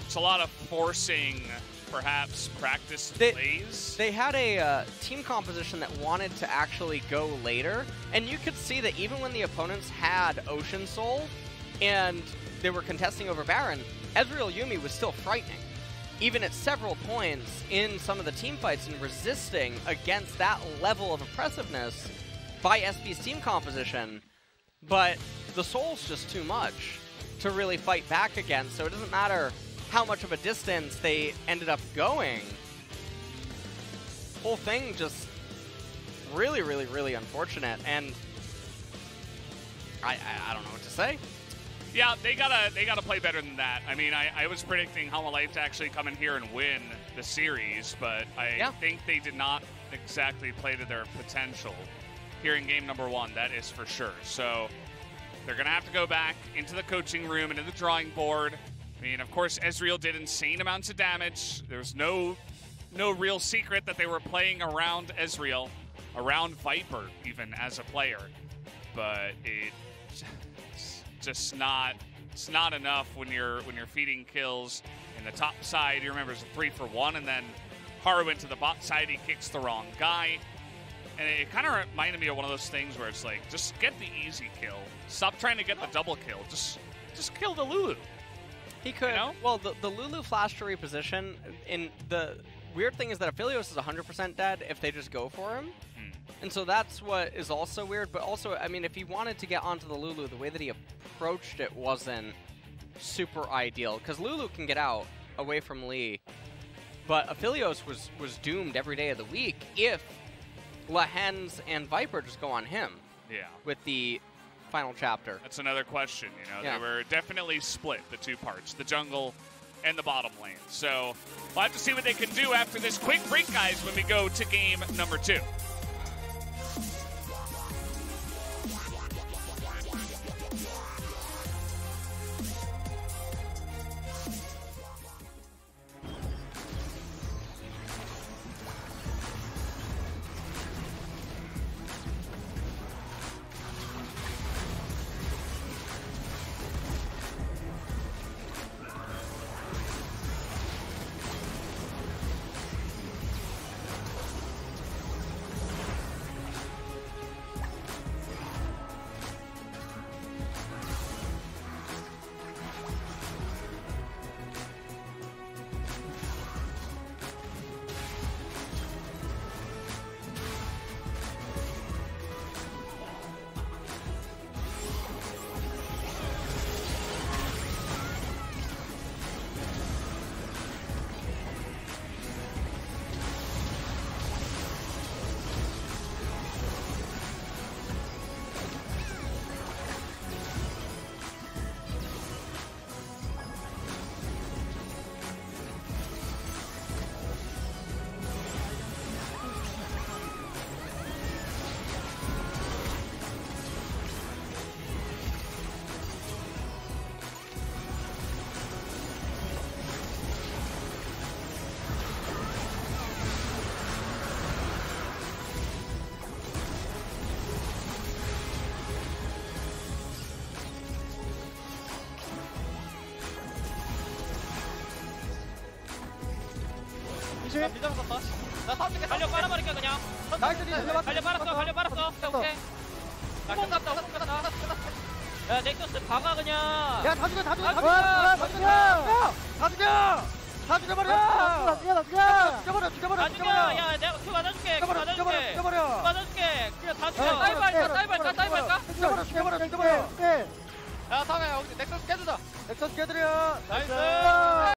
It's a lot of forcing, perhaps, practice plays. They had a team composition that wanted to actually go later, and you could see that even when the opponents had Ocean Soul and they were contesting over Baron, Ezreal Yuumi was still frightening. Even at several points in some of the team fights and resisting against that level of oppressiveness by SB's team composition. But the Soul's just too much to really fight back against, so it doesn't matter how much of a distance they ended up going. Whole thing just really, really, really unfortunate, and I don't know what to say. Yeah, they gotta play better than that. I mean, I was predicting Hanwha Life to actually come in here and win the series, but I think they did not exactly play to their potential here in game number 1, that is for sure. So they're gonna have to go back into the coaching room and into the drawing board. I mean, of course, Ezreal did insane amounts of damage. There's no real secret that they were playing around Ezreal, around Viper even as a player, but it's just it's not enough when you're feeding kills in the top side. You remember it's a 3-for-1, and then Haru went to the bot side, he kicks the wrong guy. And it kind of reminded me of one of those things where it's like, just get the easy kill. Stop trying to get the double kill. Just kill the Lulu. He could. You know? Well, the Lulu flash to reposition, in the weird thing is that Aphelios is 100% dead if they just go for him. And so that's what is also weird. But also, I mean, if he wanted to get onto the Lulu, the way that he approached it wasn't super ideal. Because Lulu can get out away from Lee. But Aphelios was doomed every day of the week if Lehends and Viper just go on him. Yeah. With the final chapter. That's another question. You know, they were definitely split, the two parts, the jungle and the bottom lane. So we'll have to see what they can do after this quick break, guys, when we go to game number 2. 조심. 나 비장 썼다. 나 사업 줄게. 달려 빨아버릴게 그냥. 나이스 달려 빨았어. 오케이. 나 끝났다. 야 넥서스 박아 그냥. 야 다 죽여. 다 죽여버려. 야 내가 큐 맞아줄게. 맞아줄게. 그냥 다 죽여. 다이브 죽여버려. 야 다음에 넥서스 깨주자. 넥서스 깨드려. 나이스.